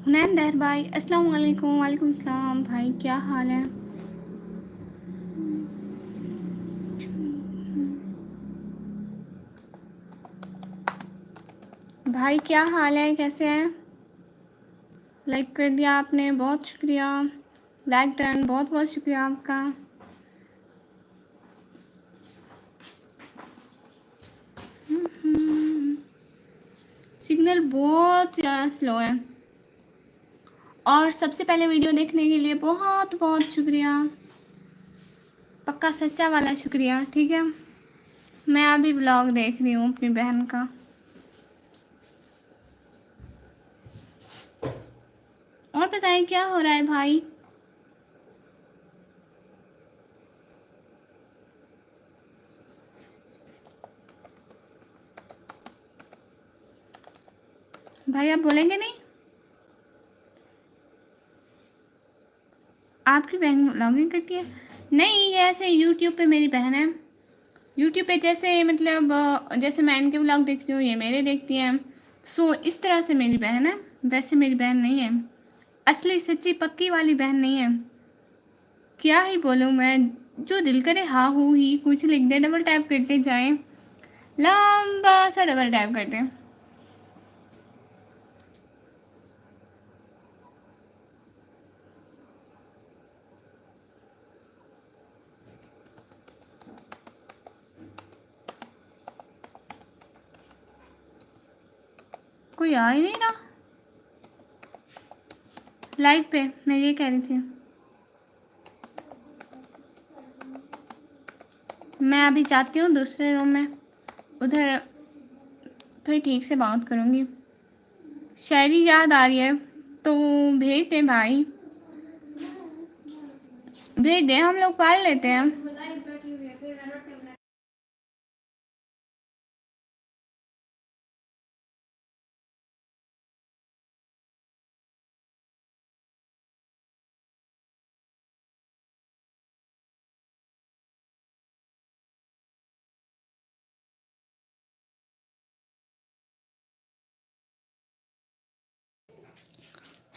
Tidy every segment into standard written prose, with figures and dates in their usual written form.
हुनैन भाई, अस्सलाम वालेकुम। वालेकुम सलाम भाई, क्या हाल है? भाई क्या हाल है, कैसे हैं? लाइक कर दिया आपने, बहुत शुक्रिया। लाइक डन, बहुत बहुत शुक्रिया आपका। सिग्नल बहुत ज़्यादा स्लो है। और सबसे पहले वीडियो देखने के लिए बहुत बहुत शुक्रिया, पक्का सच्चा वाला शुक्रिया। ठीक है, मैं अभी ब्लॉग देख रही हूँ अपनी बहन का। और बताइए क्या हो रहा है भाई? भाई आप बोलेंगे नहीं? आपकी बहन ब्लॉगिंग करती है? नहीं, ये ऐसे यूट्यूब पे मेरी बहन है। यूट्यूब पे जैसे मतलब जैसे मैं इनके व्लॉग देखती हूँ, ये मेरे देखती हैं। सो इस तरह से मेरी बहन है। वैसे मेरी बहन नहीं है, असली सच्ची पक्की वाली बहन नहीं है। क्या ही बोलूँ मैं, जो दिल करे हाँ हूँ ही कुछ लिख दे, डबल टैप करते जाएं, लंबा सा डबल टैप करते। कोई आ ही नहीं रहा लाइव पे, मैं ये कह रही थी। मैं अभी जाती हूँ दूसरे रूम में, उधर फिर ठीक से बात करूँगी। शायरी याद आ रही है तो भेज दे भाई, भेज दे, हम लोग पढ़ लेते हैं।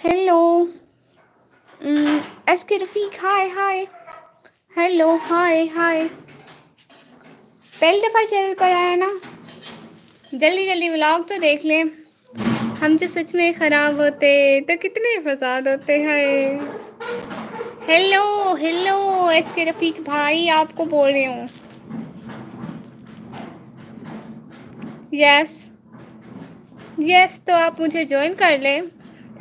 हेलो एस के रफीक, हाय हाय। हेलो, हाय हाय। पहली दफ़ा चैनल पर आया ना, जल्दी जल्दी व्लॉग तो देख ले। हम जो सच में ख़राब होते तो कितने फसाद होते हैं। हेलो हेलो एस के रफीक भाई, आपको बोल रही हूँ। यस यस, तो आप मुझे ज्वाइन कर लें।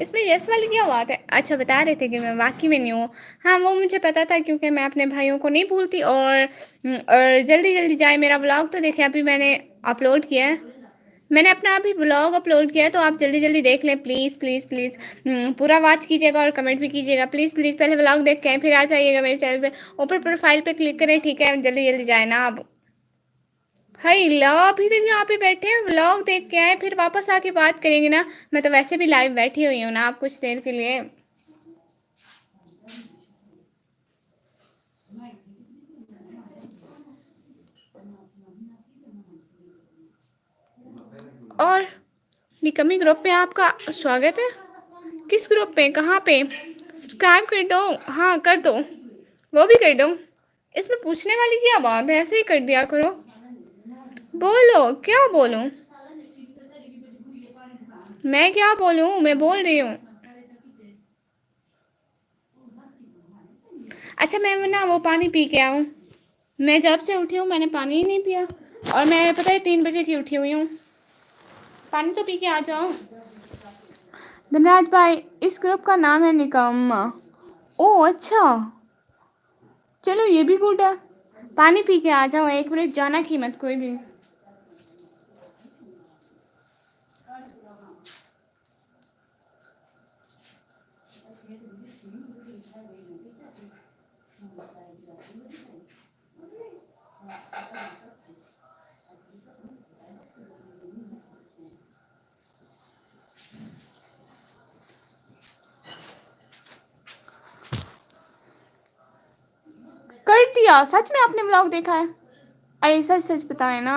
इसमें यस वाली क्या बात है? अच्छा, बता रहे थे कि मैं वाकई में नहीं हूँ। हाँ, वो मुझे पता था क्योंकि मैं अपने भाइयों को नहीं भूलती। और जल्दी जल्दी जाए, मेरा व्लॉग तो देखें, अभी मैंने अपलोड किया है। मैंने अपना अभी व्लॉग अपलोड किया है, तो आप जल्दी जल्दी देख लें प्लीज़ प्लीज़ प्लीज़। पूरा वॉच कीजिएगा और कमेंट भी कीजिएगा प्लीज़ प्लीज़। पहले व्लॉग देख के फिर आ जाइएगा मेरे चैनल पे, ऊपर प्रोफाइल पे क्लिक करें। ठीक है, जल्दी जल्दी जाए ना आप। हाय ला, अभी तक यहाँ पे बैठे हैं, व्लॉग देख के आए, फिर वापस आके बात करेंगे ना। मैं तो वैसे भी लाइव बैठी हुई हूँ ना, आप कुछ देर के लिए। और निकमी ग्रुप में आपका स्वागत है। किस ग्रुप पे, कहाँ पे? सब्सक्राइब कर दो। हाँ कर दो, वो भी कर दो। इसमें पूछने वाली क्या बात है, ऐसे ही कर दिया करो। बोलो, क्या बोलूं? मैं क्या बोलूं, मैं बोल रही हूँ। अच्छा, मैं ना वो पानी पी के आऊँ। मैं जब से उठी हूँ मैंने पानी ही नहीं पिया, और मैं पता है 3 बजे की उठी हुई हूँ। पानी तो पी के आ जाओ। धनराज भाई, इस ग्रुप का नाम है निकम्मा। ओह अच्छा, चलो ये भी गुड है। पानी पी के आ जाओ, 1 मिनट जाना की मत कोई भी। कर दिया? सच में आपने व्लॉग देखा है? अरे सच सच बताएं ना।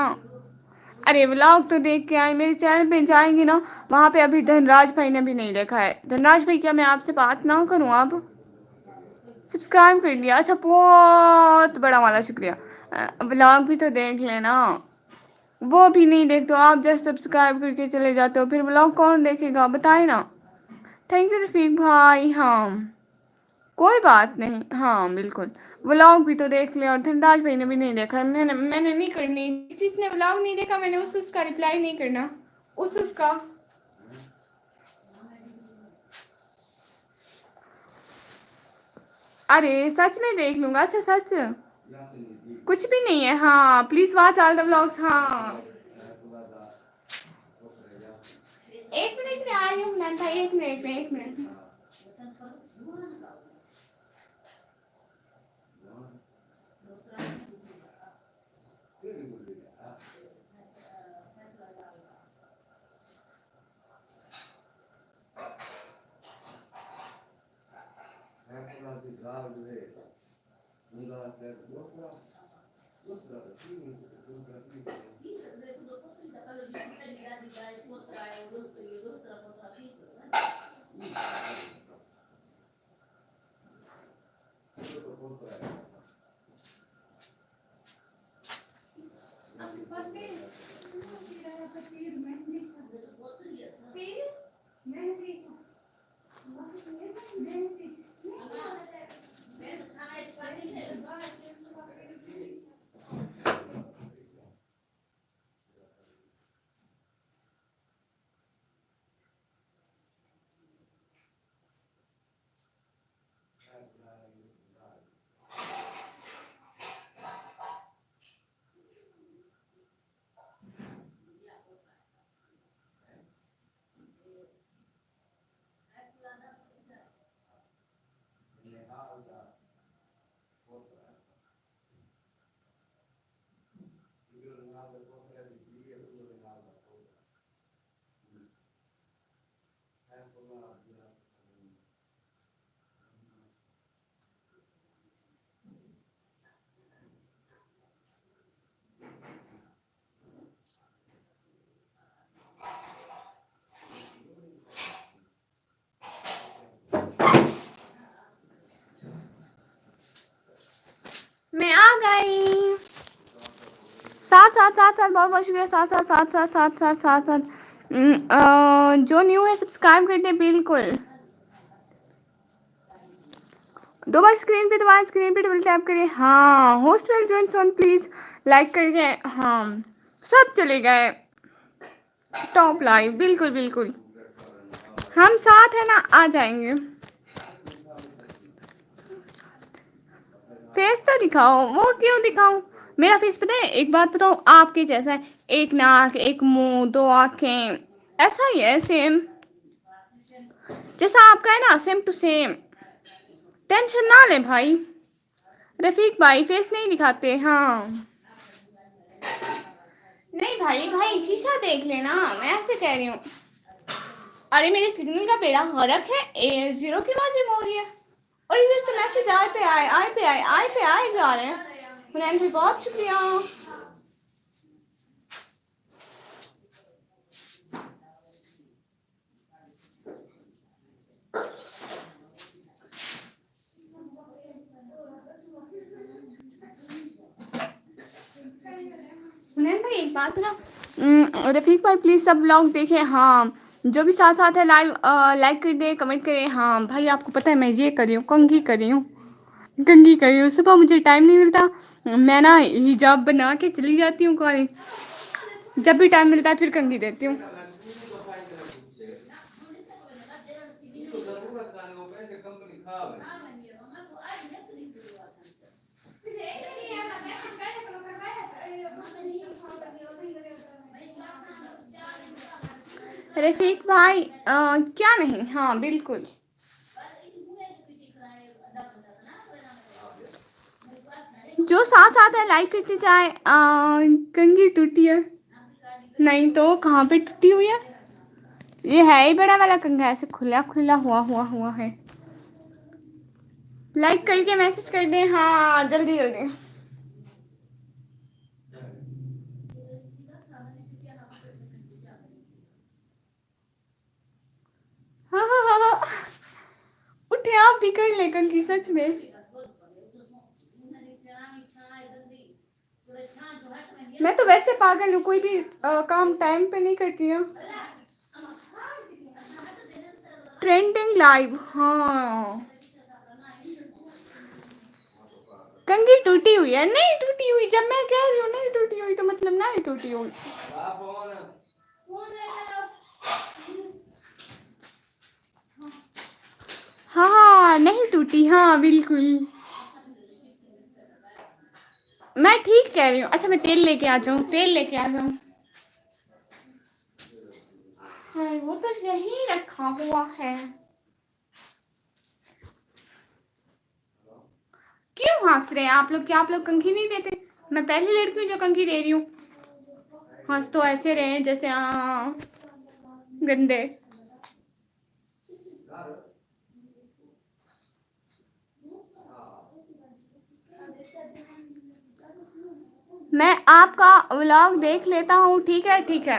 अरे व्लॉग तो देख के आई, मेरे चैनल पे जाएंगी ना, वहाँ पे अभी धनराज भाई ने भी नहीं देखा है। धनराज भाई, क्या मैं आपसे बात ना करूँ? आप सब्सक्राइब कर लिया? अच्छा, बहुत बड़ा वाला शुक्रिया। व्लॉग भी तो देख लेना। वो भी नहीं देखते हो आप, जस्ट सब्सक्राइब करके चले जाते हो, फिर व्लॉग कौन देखेगा बताए ना। थैंक यू रफीक भाई। हाँ, कोई बात नहीं, हाँ बिल्कुल। व्लॉग भी तो देख लिया, और धनराज भाई ने भी नहीं देखा। मैंने नहीं करनी, जिसने व्लॉग नहीं देखा मैंने उसका रिप्लाई नहीं करना। उसका अरे सच में देख लूंगा। अच्छा सच कुछ भी नहीं है। हाँ please watch all the vlogs. हाँ, एक मिनट में आ रही हूँ मैम भाई, एक मिनट में, एक मिनट में। मैं आ गई। साथ साथ साथ साथ बहुत बहुत शुक्रिया। साथ साथ साथ साथ साथ साथ साथ साथ जो न्यू है सब्सक्राइब कर दे बिल्कुल। दो बार स्क्रीन पे दबाएं, स्क्रीन पे डबल टैप करिए। हाँ, host well join soon please like करके। हाँ, सब चले गए टॉप लाइव। बिल्कुल बिल्कुल, हम साथ है ना, आ जाएंगे। फेस तो दिखाओ। वो क्यों दिखाऊं? मेरा फेस पता है, एक बात बताऊं, आपके जैसा है। एक नाक, एक मुंह, दो आंखें, ऐसा ही है सेम, जैसा आपका है ना, सेम टू सेम। टेंशन ना ले भाई। रफीक भाई फेस नहीं दिखाते। हाँ नहीं भाई, भाई शीशा देख लेना, मैं ऐसे कह रही हूँ। अरे मेरे सिग्नल का बेड़ा गर्क है, जीरो की आवाज हो रही है, और इधर से मैसेज आए पे आए, आए पे आए, आए पे आए जा रहे हैं। हुनैन भी बहुत शुक्रिया। हुनैन भाई एक बात ना, रफीक भाई प्लीज सब लोग देखें। हाँ, जो भी साथ साथ है लाइव लाइक कर दे, कमेंट करें। हाँ भाई, आपको पता है मैं ये कर रही हूँ, कंघी कर रही हूँ, कंघी कर रही हूँ। सुबह मुझे टाइम नहीं मिलता, मैं ना हिजाब बना के चली जाती हूँ कॉलेज। जब भी टाइम मिलता है फिर कंघी देती हूँ। रफीक भाई क्या नहीं, हाँ बिल्कुल। जो साथ साथ है लाइक करते जाए। कंघी टूटी है? नहीं तो कहाँ पे टूटी हुई है? ये है ही बड़ा वाला कंघा, ऐसे खुला खुला हुआ है। लाइक करके मैसेज कर दें। हाँ जल्दी जल्दी। जल्दी कर ले कंकी सच में। मैं तो वैसे पागल हूँ, कोई भी काम टाइम पे नहीं करती हूँ। ट्रेंडिंग लाइव, हाँ कंघी टूटी हुई है? नहीं टूटी हुई, जब मैं कह रही हूँ नहीं टूटी हुई तो मतलब नहीं टूटी हुई। हाँ नहीं टूटी, हाँ बिल्कुल मैं ठीक कह रही हूँ। अच्छा मैं तेल लेके आ जाऊँ, तेल लेके आ जाऊँ। हाँ वो तो यही रखा हुआ है। क्यों हंस रहे हैं आप लोग? क्या आप लोग कंघी नहीं देते? मैं पहली लड़की हूँ जो कंघी दे रही हूँ। हंस तो ऐसे रहे जैसे गंदे। मैं आपका व्लॉग देख लेता हूँ, ठीक है ठीक है।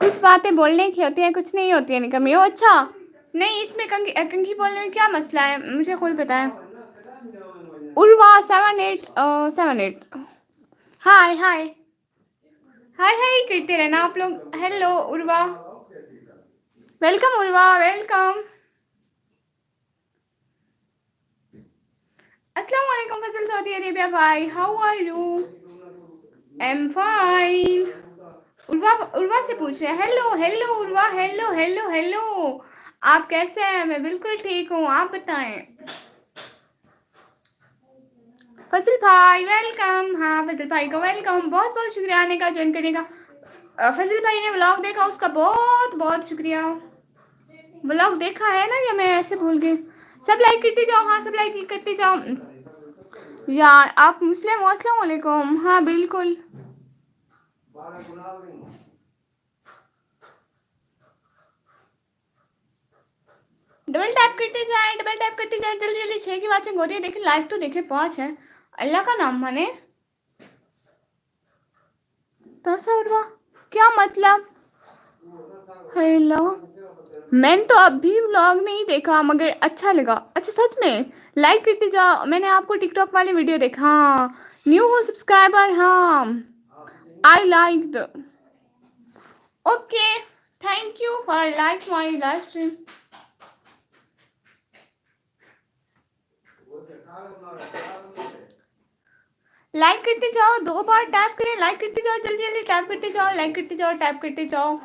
कुछ बातें बोलने की होती हैं, कुछ नहीं होती है निकम्मी। ओ अच्छा, नहीं इसमें कंघी कंघी बोलने में क्या मसला है, मुझे खुद पता है। उर्वा 7878। हाय हाय हाय हाय करते रहना आप लोग। Hello Urwa, welcome Urwa, welcome. अस्सलाम वालेकुम फजल सऊदी अरेबिया भाई, how are you? I am fine. Urwa, Urwa से पूछ रहे हैं। Hello hello Urwa, hello hello hello, आप कैसे हैं? मैं बिल्कुल ठीक हूँ, आप बताएं। फजल भाई वेलकम। हाँ फजल भाई को वेलकम, बहुत बहुत शुक्रिया आने का, ज्वाइन करने का। फजल भाई ने व्लॉग देखा, उसका बहुत बहुत शुक्रिया। व्लॉग देखा है ना, या मैं ऐसे भूल गई? सब लाइक करते जाओ, हाँ सब लाइक करते जाओ यार। आप मुस्लिम हो? अस्सलाम वालेकुम। हाँ बिल्कुल। डबल टैप करते जाए, डबल टैप करते जाए, जल्दी जल्दी। 6 की वाचिंग हो रही है, देखें लाइक तो देखें, 5 है। अल्लाह का नाम माने। तसव्वुर, क्या मतलब? हेलो, मैंने तो अभी व्लॉग नहीं देखा मगर अच्छा लगा। अच्छा सच में लाइक करते जाओ। मैंने आपको टिकटॉक वाली वीडियो देखा। हाँ न्यू हो सब्सक्राइबर, हाँ I like. Okay thank you for like my live stream. Like करते जाओ, 2 बार टैप करें, लाइक करते जाओ, जल्दी जल्दी टैप करते जाओ, लाइक करते जाओ, टैप करते जाओ।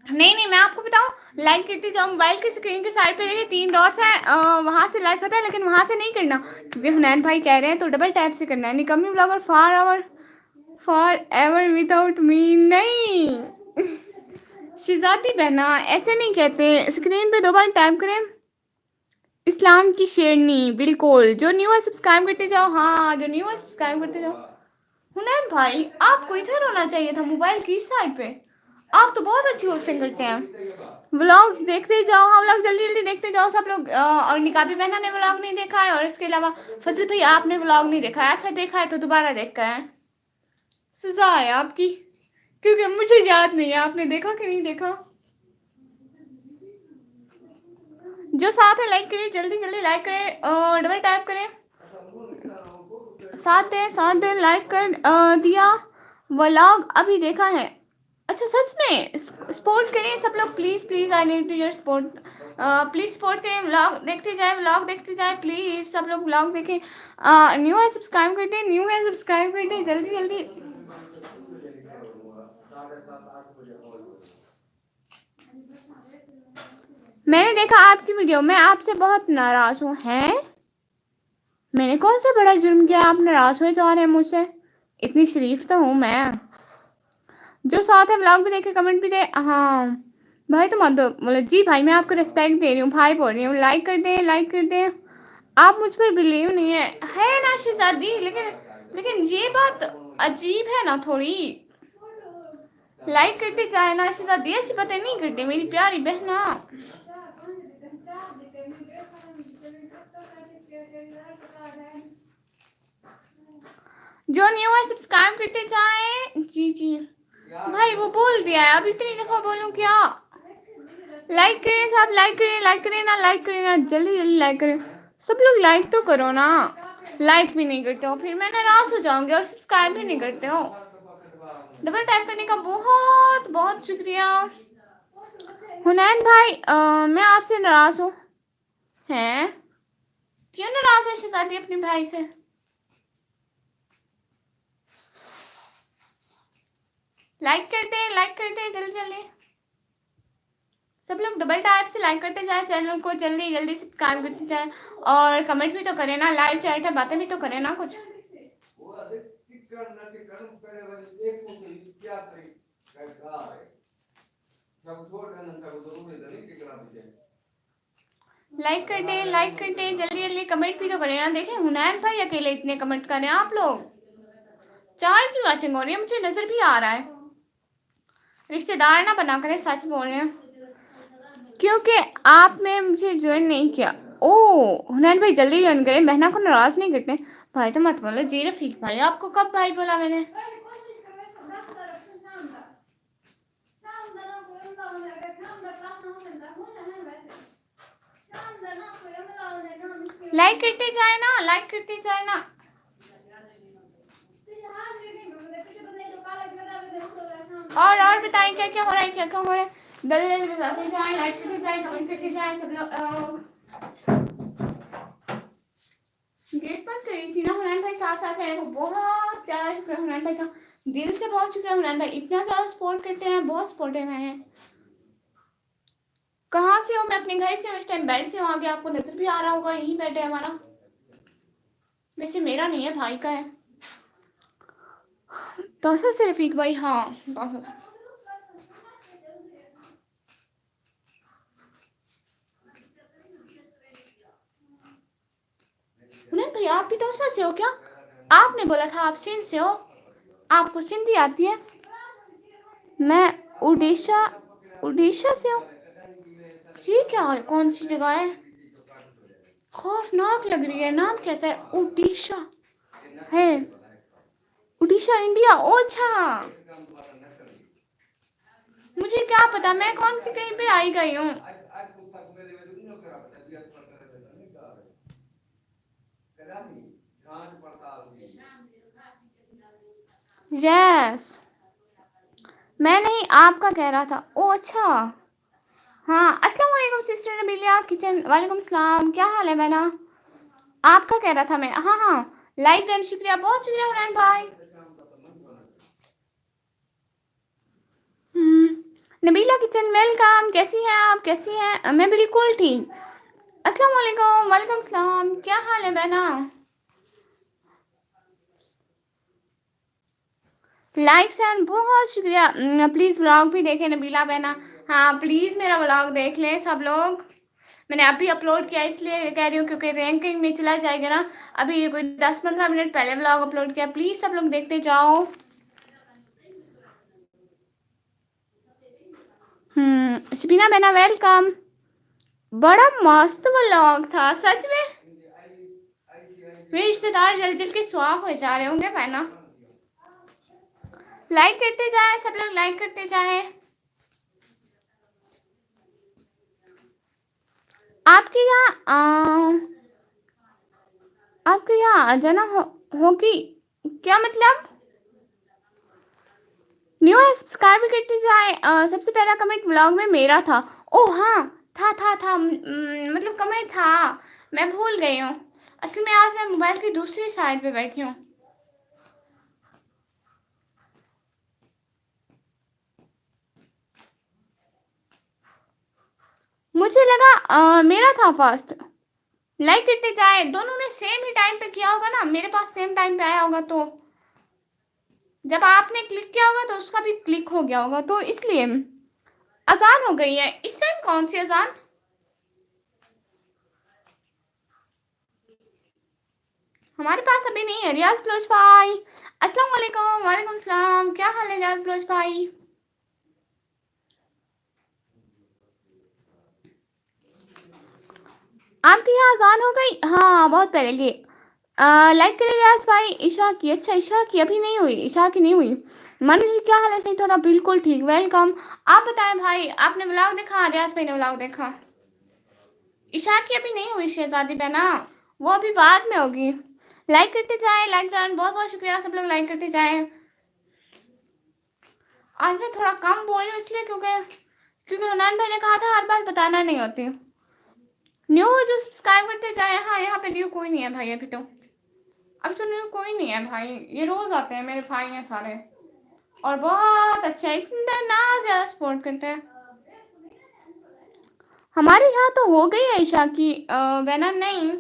नहीं नहीं मैं आपको बताऊं, लाइक करते जाओ। मोबाइल की स्क्रीन के साइड पे देखिए 3 डॉट्स है, वहां से लाइक होता है, लेकिन वहां से नहीं करना क्योंकि हुनैन भाई कह रहे हैं, तो डबल टैप से करना है। निकम्मी blogger for ever without me नहीं। शिजाती बहना ऐसे नहीं कहते, स्क्रीन पे 2 बार टैप करें। इस्लाम की शेरनी, बिल्कुल। जो न्यू है सब्सक्राइब करते जाओ, हाँ जो न्यू है सब्सक्राइब करते जाओ। हुनैन भाई आपको इधर होना चाहिए था, मोबाइल की इस साइड पे। आप तो बहुत अच्छी होस्टिंग करते हैं। व्लॉग्स देखते जाओ, हाँ व्लॉग जल्दी जल्दी देखते जाओ सब लोग। और निकाबी बहना ने व्लॉग नहीं देखा है, और इसके अलावा फजल भाई आपने व्लॉग नहीं देखा है। अच्छा देखा है तो दोबारा देखा है, सजा है आपकी, क्योंकि मुझे याद नहीं है आपने देखा कि नहीं देखा। जो साथ है लाइक करिए, जल्दी जल्दी लाइक करें और डबल टैप करें। साथ दे लाइक कर दिया। व्लॉग अभी देखा है। अच्छा सच में सपोर्ट करें सब लोग, please please, I need to your support. Please support करें, व्लॉग देखते जाए, व्लॉग देखते जाए, प्लीज़ सब लोग व्लॉग देखें। न्यू है सब्सक्राइब करते, न्यू है सब्सक्राइब करते, जल्दी जल्दी। मैंने देखा आपकी वीडियो, मैं आपसे बहुत नाराज़ हूँ। हैं मैंने कौन सा बड़ा जुर्म किया आप नाराज़ हुए जा रहे हैं मुझसे? इतनी शरीफ तो हूँ मैं। जो साथ है व्लॉग भी देखे, कमेंट भी दे। हाँ भाई तो मत दो, बोले जी भाई मैं आपको रिस्पेक्ट दे रही हूँ, भाई बोल रही हूँ। लाइक कर दें, लाइक कर दें। आप मुझ पर बिलीव नहीं है ना शहजादी, लेकिन ये बात अजीब है ना थोड़ी। लाइक करते जाए ना शहजादी, ऐसी बातें नहीं करते मेरी प्यारी बहना। जो न्यू है सब्सक्राइब करते जाए। जी जी भाई वो बोल दिया है, अब इतनी दफा बोलूं क्या? लाइक करें सब, लाइक करें ना, लाइक करें ना, जल्दी जल्दी लाइक करें सब लोग। लाइक तो करो ना, लाइक भी नहीं करते हो फिर मैं नाराज हो जाऊंगी, और सब्सक्राइब भी नहीं करते हो। डबल टैप करने का बहुत बहुत शुक्रिया। हुनैन भाई मैं आपसे नाराज हूँ। हैं क्यों नाराज है शहजादी अपने भाई से? लाइक करते हैं जल्दी जल्दी सब लोग। डबल टैप से लाइक करते जाए, चैनल को जल्दी जल्दी सब्सक्राइब करते जाए, और कमेंट भी तो करें ना, लाइव चैट है, बातें भी तो करें ना कुछ। लाइक करते जल्दी जल्दी, कमेंट भी तो करें ना। देखें हुनैन भाई अकेले इतने कमेंट करें आप लोग। 4 की वॉचिंग हो रही है, मुझे नजर भी आ रहा है। रिश्तेदार ना बना करें, सच बोल रहे हैं, क्योंकि आपने मुझे ज्वाइन नहीं किया। ओ हुनैन भाई जल्दी ज्वाइन करें, बहना को नाराज नहीं करते। भाई तो मत बोलो जी रफीक भाई, आपको कब भाई बोला मैंने? लाइक करते जाए ना, लाइक करते जाए ना। और बताएं क्या क्या हो रहा है, क्या क्या हो रहा है। जल्दी जल्दी बताते जाए, लाइक करते जाए, कमेंट करते जाए सब लोग। गेट बंद करी थी ना हुनैन भाई, साथ साथ रहने को बहुत ज्यादा शुक्रिया हुनैन भाई का, दिल से बहुत शुक्रिया हुनैन भाई, इतना ज्यादा सपोर्ट करते हैं, बहुत सपोर्टिव हैं। कहाँ से हो? मैं अपने घर से हूँ, इस टाइम बेड से हूँ, आगे आपको नजर भी आ रहा होगा, यही बेड है हमारा। वैसे मेरा नहीं है, भाई का है। दौसा से रफीक भाई, हाँ दौसा से। हुनैन भाई आप भी दौसा से हो क्या? आपने बोला था आप सिंध से हो, आपको सिंधी आती है। मैं उड़ीसा उड़ीसा से हूँ। ये क्या है, कौन सी जगह है? खौफनाक लग रही है, नाम कैसा है? उड़ीसा है, उड़ीसा इंडिया। अच्छा मुझे क्या पता, मैं कौन सी कहीं पे आई गई हूँ। यस मैं नहीं, आपका कह रहा था। ओ अच्छा हाँ, अस्सलाम वालेकुम सिस्टर नबीलिया किचन, वालेकुम सलाम, क्या हाल है मैना? आपका कह रहा था मैं। हाँ हाँ लाइक डन, शुक्रिया, बहुत शुक्रिया हुनैन भाई। नबीला किचन वेलकम, कैसी हैं आप, कैसी हैं? मैं बिल्कुल ठीक। अस्सलाम वालेकुम, वालेकुम सलाम, क्या हाल है बहना? लाइक्स एंड बहुत शुक्रिया। प्लीज़ व्लॉग भी देखें नबीला बहना। हाँ प्लीज़ मेरा व्लॉग देख लें सब लोग। मैंने अभी अपलोड किया, इसलिए कह रही हूँ क्योंकि रैंकिंग में चला जाएगा ना। अभी कोई 10-15 मिनट पहले व्लॉग अपलोड किया, प्लीज़ सब लोग देखते जाओ। शबीना बहना वेलकम। बड़ा मस्त व्लॉग था सच में। मेरे रिश्तेदार जल्दी जल्दी के स्वाब हो जा रहे होंगे बहना। लाइक करते जाए सब लोग, लाइक करते जाए। आपके यहाँ आपके यहाँ जाना होगी क्या मतलब? न्यू है, सब्सक्राइब भी करते जाए। सबसे पहला कमेंट व्लॉग में मेरा था। ओ हाँ था मतलब कमेंट था, मैं भूल गई हूँ। असल में आज मैं मोबाइल की दूसरी साइड पे बैठी हूँ। मुझे लगा मेरा था फर्स्ट। लाइक करते जाए, दोनों ने सेम ही टाइम पे किया होगा ना, मेरे पास सेम टाइम पे आया होगा, तो जब आपने क्लिक किया होगा तो उसका भी क्लिक हो गया होगा, तो इसलिए। अजान हो गई है इस टाइम? कौन सी अजान? हमारे पास अभी नहीं है। रियाज बलोच भाई अस्सलाम वालेकुम, वालेकुम सलाम, क्या हाल है रियाज बलोच भाई? आपकी यहाँ अजान हो गई? हाँ बहुत पहले की। लाइक करें रियाज भाई। ईशा की, अच्छा ईशा की अभी नहीं हुई, ईशा की नहीं हुई। मनु जी क्या हाल है? सही थोड़ा बिल्कुल ठीक, वेलकम। आप बताएं भाई, आपने व्लॉग देखा? रियाज भाई ने व्लॉग देखा? ईशा की अभी नहीं हुई शहजादी बहना, वो अभी बाद में होगी। लाइक करते जाए, लाइक करना बहुत बहुत शुक्रिया, सब लोग लाइक करते जाए। आज मैं थोड़ा कम बोल रही हूँ इसलिए क्योंकि हुनैन भाई ने कहा था हर बात बताना नहीं होती। न्यू हो जो सब्सक्राइब करते जाए। हाँ यहाँ पे न्यू कोई नहीं है भाई अभी तो, अब तो न्यू कोई नहीं है भाई, ये रोज आते हैं, मेरे भाई हैं सारे और बहुत अच्छा इतना ना ज्यादा सपोर्ट करते हैं। हमारे यहाँ तो हो गई है ईशा की बैनर, नहीं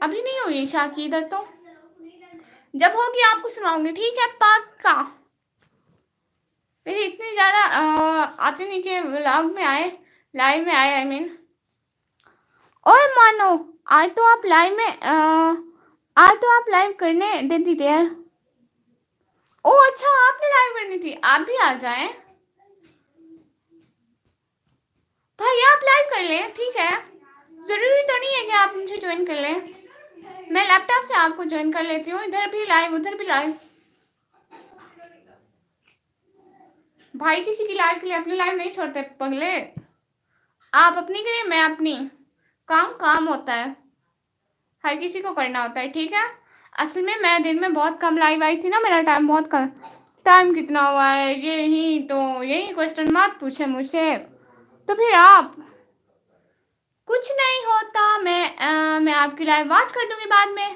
अभी नहीं हुई ईशा की इधर तो, जब होगी आपको सुनाऊंगी, ठीक है पक्का। वैसे इतनी ज़्यादा आते नहीं कि व्लॉग में आए, लाइव में आए, आई मीन। और मानो आज तो आप लाइव में आज तो आप लाइव करने देती थी यार। ओ अच्छा, आपने लाइव करनी थी, आप भी आ जाएं भाई, आप लाइव कर लें, ठीक है। जरूरी तो नहीं है कि आप मुझे ज्वाइन कर लें, मैं लैपटॉप से आपको ज्वाइन कर लेती हूँ, इधर भी लाइव उधर भी लाइव। भाई किसी की लाइव के लिए अपनी लाइव नहीं छोड़ते पगले, आप अपनी करिए मैं अपनी, काम काम होता है, हर किसी को करना होता है, ठीक है। असल में मैं दिन में बहुत कम लाइव आई थी ना, मेरा टाइम बहुत कम। टाइम कितना हुआ है यही तो, यही क्वेश्चन मत पूछे मुझसे, तो फिर आप कुछ नहीं होता, मैं आपकी लाइव बात कर दूंगी बाद में।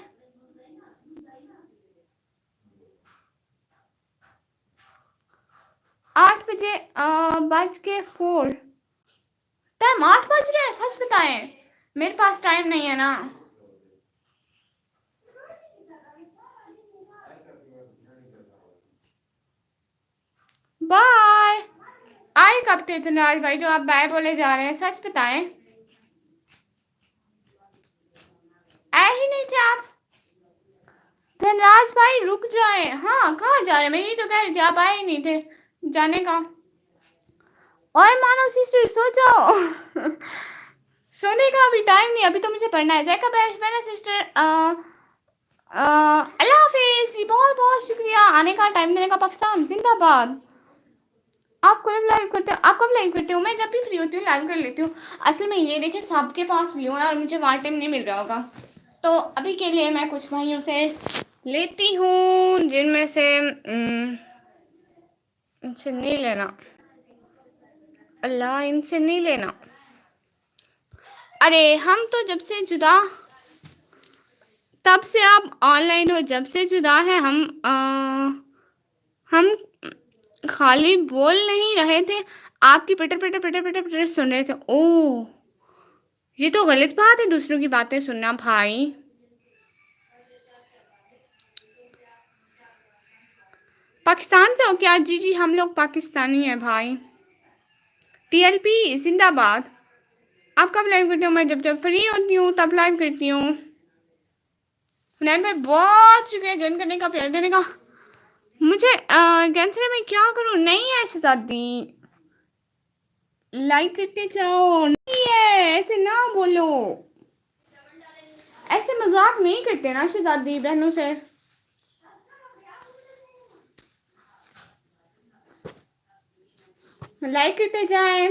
8 बजे बज के 4, टाइम 8 बज रहे हैं, सच बताएं मेरे पास टाइम नहीं है ना। बाय। आए कब थे धनराज भाई जो आप बाय बोले जा रहे हैं, सच बताएं आए ही नहीं थे आप। धनराज भाई रुक जाए, हाँ कहाँ जा रहे हैं, मैं यही तो कह रही थी, आप आए ही नहीं थे जाने का। ओए मानो सिस्टर सो जाओ सोने का अभी टाइम नहीं, अभी तो मुझे पढ़ना है। जैका बेस्ट मैंने सिस्टर अल्लाह हाफिज जी, बहुत बहुत शुक्रिया आने का, टाइम देने का। पाकिस्तान जिंदाबाद। आप कब लाइव करते हो? आप कब लाइव करते हो? मैं जब भी फ्री होती हूँ लाइव कर लेती हूँ। असल में ये देखिए सबके पास व्यू है और मुझे वहाँ टाइम नहीं मिल रहा होगा, तो अभी के लिए मैं कुछ भाइयों से लेती हूँ, जिनमें से इनसे नहीं लेना, अल्लाह इनसे नहीं लेना। अरे हम तो जब से जुदा, तब से आप ऑनलाइन हो, जब से जुदा है हम खाली बोल नहीं रहे थे, आपकी पटर पटर पटर पटर पटर सुन रहे थे। ओह ये तो गलत बात है दूसरों की बातें सुनना भाई। पाकिस्तान से हो क्या? जी जी हम लोग पाकिस्तानी हैं भाई। टीएलपी जिंदाबाद। आप कब लाइव करते हो? मैं जब जब फ्री होती हूँ तब लाइव करती हूँ। हुनैन भाई बहुत शुक्रिया ज्वाइन करने का, प्यार देने का। मुझे कैंसर में क्या करूँ? नहीं है शहजादी, लाइक करते जाओ। नहीं है ऐसे ना बोलो, ऐसे मजाक नहीं करते ना शहजादी बहनों से। लाइक करते जाए,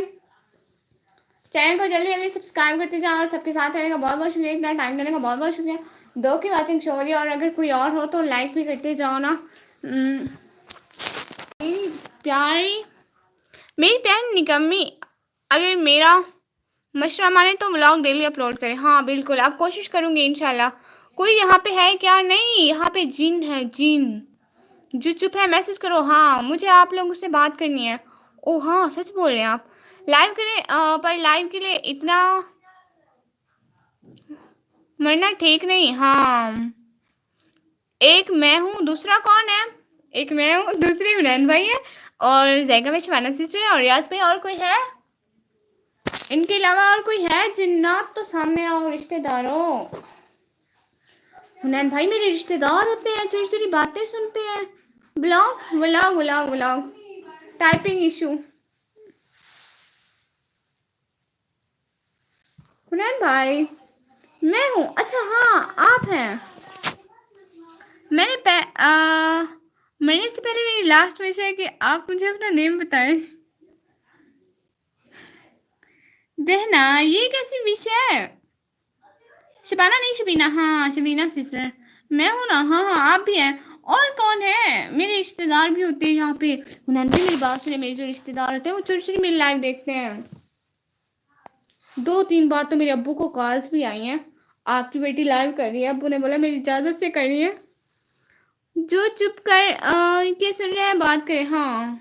चैनल को जल्दी जल्दी सब्सक्राइब करते जाओ, और सबके साथ रहने का बहुत बहुत शुक्रिया, इतना टाइम देने का बहुत बहुत शुक्रिया। दो की बातें शो रही है, और अगर कोई और हो तो लाइक भी करते जाओ ना। मेरी प्यारी निकम्मी, अगर मेरा मशवरा माने तो व्लॉग डेली अपलोड करें। हाँ बिल्कुल, आप कोशिश करूँगी इंशाल्लाह। कोई यहाँ पे है क्या? नहीं यहाँ पे जिन है, जिन जो चुप है मैसेज करो। हाँ मुझे आप लोगों से बात करनी है। ओ हाँ सच बोल रहे हैं आप, लाइव करें पर लाइव के लिए इतना मरना ठीक नहीं। हाँ एक मैं हूँ, दूसरा कौन है? एक मैं हूँ, दूसरे इमरान भाई है, और जैगा में शबाना सिस्टर है, और रियाज भाई। और कोई है इनके अलावा? और कोई है? जिन्नात तो सामने आओ रिश्तेदारों। हुनैन भाई मेरे रिश्तेदार होते हैं, चोरी चोरी बातें सुनते हैं। Blog vlog vlog vlog, typing issue. Hunain भाई मैं हूँ, अच्छा हाँ आप हैं। मैंने मरने से पहले मेरी लास्ट विश है कि आप मुझे अपना नेम बताएं। बहना ये कैसी विश है? शबाना नहीं, शबीना। हाँ शबीना सिस्टर। मैं हूँ ना। हाँ हाँ आप भी हैं। और कौन है? मेरे रिश्तेदार भी होते हैं यहाँ पे। उन्होंने भी मेरी बात सुनी। मेरे जो रिश्तेदार होते हैं वो चोरी चोरी मेरी लाइव देखते हैं। 2-3 बार तो मेरे अब्बू को कॉल्स भी आई हैं, आपकी बेटी लाइव कर रही है। अब्बू ने बोला मेरी इजाजत से कर रही है। जो चुप कर क्या सुन रहे हैं बात करें। हाँ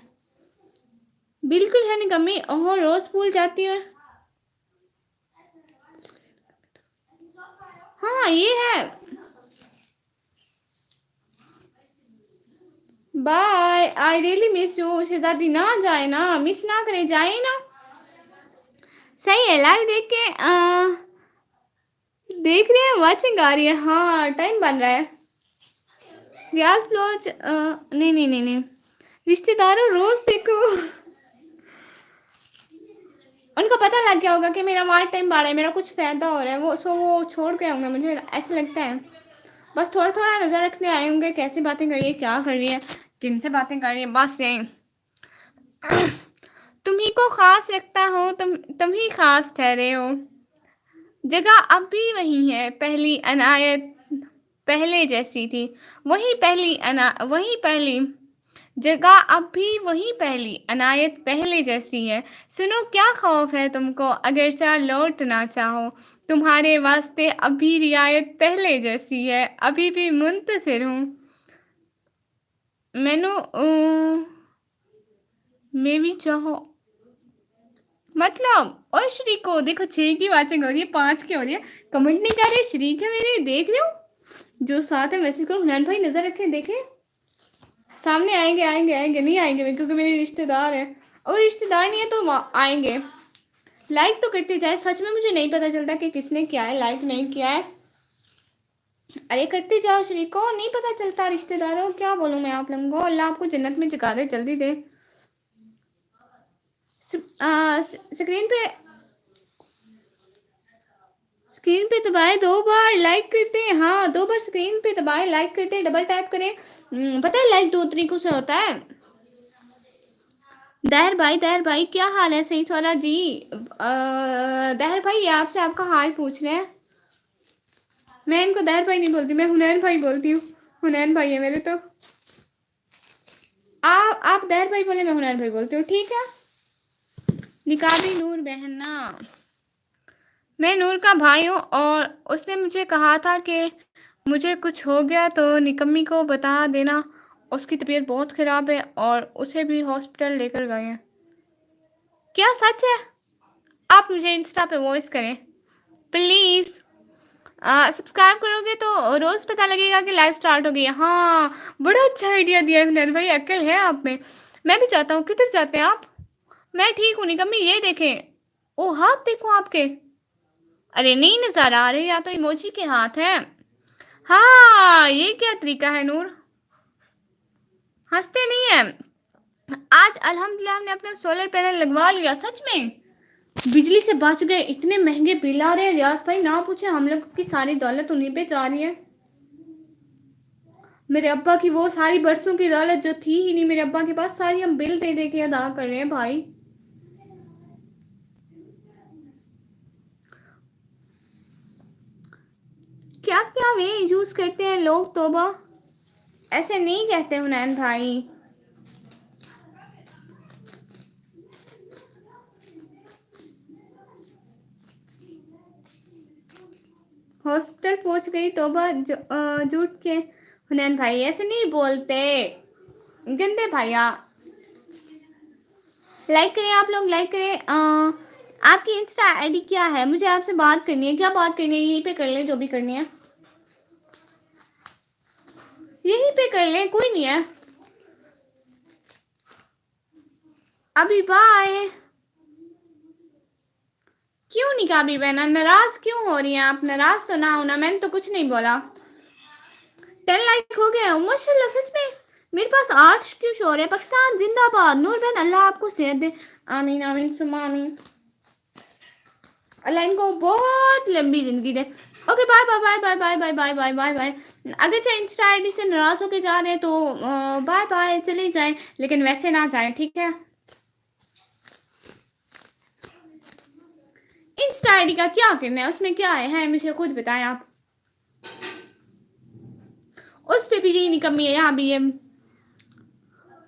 बिल्कुल है निकम्मी। ओह रोज स्कूल जाती है। हाँ ये है। Bye, I really miss you. शहजादी ना जाए ना, मिस ना करे, जाए ना। सही है। लाइव देख रहे हैं, वाचिंग आ रही है। हाँ टाइम बन रहा है। रियाज ब्लॉज नहीं नहीं नहीं नहीं, रिश्तेदारों रोज देखो। उनको पता लग गया होगा कि मेरा मार टाइम बढ़ा है, मेरा कुछ फायदा हो रहा है, वो छोड़ के होंगे, मुझे ऐसा लगता है। बस थोड़ा थोड़ा नजर रखने आए होंगे, कैसी बातें कर रही है, क्या कर रही है, किन से बातें कर रही है, बस यही। तुम्ही को खास रखता हो, तुम ही खास ठहरे हो। जगह अब भी वही है, पहली अनायत पहले जैसी थी। वही पहली जगह अब भी वही पहली अनायत पहले जैसी है। सुनो क्या खौफ है तुमको, अगर चाह लौट ना चाहो, तुम्हारे वास्ते अभी रियायत पहले जैसी है। अभी भी मुंतसिर हूँ मैनू मैं भी चाहो, मतलब। और शरीक को देखो, 6 की वाचिंग हो रही है, 5 की हो रही है, कमेंट नहीं कर रहे। शरीक है मेरे, देख रहे हो जो साथ है, मैसेज करो। हुनैन भाई नजर रखे, देखे सामने आएंगे आएंगे आएंगे। नहीं आएंगे क्योंकि मेरे रिश्तेदार है, और रिश्तेदार नहीं है तो आएंगे। लाइक तो करते जाए, सच में मुझे नहीं पता चलता कि किसने किया है, लाइक नहीं किया है। अरे करते जाओ शरीको, नहीं पता चलता रिश्तेदारों। क्या बोलूं मैं आप लोगों को, अल्लाह आपको जन्नत में जगा दे, जल्दी दे। स्क्रीन पे दबाए 2 बार, लाइक करते हैं। हाँ 2 बार स्क्रीन पे दबाए, लाइक करते हैं, डबल टैप करें। पता है लाइक 2 तरीकों से होता है। दहर भाई क्या हाल है? सही थोड़ा जी। दहर भाई ये आपसे आपका हाल पूछ रहे हैं। मैं इनको दहर भाई नहीं बोलती, मैं हुनैन भाई बोलती हूँ। हुनैन भाई है मेरे तो। आप दहर भाई बोले, मैं हुनैन भाई बोलती हूँ, ठीक है। निकाबी नूर बहना, मैं नूर का भाई हूँ, और उसने मुझे कहा था कि मुझे कुछ हो गया तो निकम्मी को बता देना। उसकी तबीयत बहुत ख़राब है और उसे भी हॉस्पिटल लेकर गए हैं। क्या सच है? आप मुझे इंस्टा पे वॉइस करें प्लीज़। सब्सक्राइब करोगे तो रोज़ पता लगेगा कि लाइव स्टार्ट हो गई है। हाँ बड़ा अच्छा आइडिया दिया है हुनैन भाई, अक्ल है आप में। मैं भी चाहता हूँ। किधर जाते हैं आप? मैं ठीक हूँ निकम्मी, ये देखें। ओ हाथ देखो आपके। अरे नहीं नज़र आ रहे, या तो इमोजी के हाथ हैं। हाँ ये क्या तरीका है नूर, हंसते नहीं है। आज अल्हम्दुलिल्लाह हमने अपना सोलर पैनल लगवा लिया। सच में बिजली से बच गए। इतने महंगे बिल आ रहे हैं रियाज भाई, ना पूछे। हम लोग की सारी दौलत उन्हीं पे जा रही है। मेरे अब्बा की वो सारी बरसों की दौलत जो थी ही नहीं मेरे अब्बा के पास, सारी हम बिल दे दे के अदा कर रहे हैं भाई। क्या क्या वे यूज करते हैं लोग, तोबा। ऐसे नहीं कहते हुनैन भाई। हॉस्पिटल पहुंच गई तोबा झूठ के। हुनैन भाई ऐसे नहीं बोलते, गंदे भैया। लाइक करें आप लोग, लाइक करें। आपकी इंस्टा आईडी क्या है? मुझे आपसे बात करनी है। क्या बात करनी है? यहीं पे कर लें, जो भी करनी है यहीं पे कर लें, कोई नहीं है अभी। बाय। क्यों निकाबी बहना, नाराज क्यों हो रही हैं आप? नाराज तो ना होना, मैंने तो कुछ नहीं बोला। 10 लाइक हो गया माशाल्लाह। सच में मेरे पास 8 क्यों शो रहे? पाकिस्तान जिंदाबाद। नूर बहन अल्लाह आपको सेहत दे, आमीन आमीन सुम्मा आमीन। अल्लाह इनको बहुत लंबी जिंदगी दे। Okay bye bye bye bye bye bye bye bye bye bye. अगर चाहे इंस्टा आईडी से नाराज होके जा रहे हैं तो बाय बाय, चले जाएं, लेकिन वैसे ना जाएं, ठीक है। इंस्टा आईडी का क्या करना है, उसमें क्या है मुझे खुद बताएं आप। उस पे भी यही निकम्मी है, यहाँ भी है।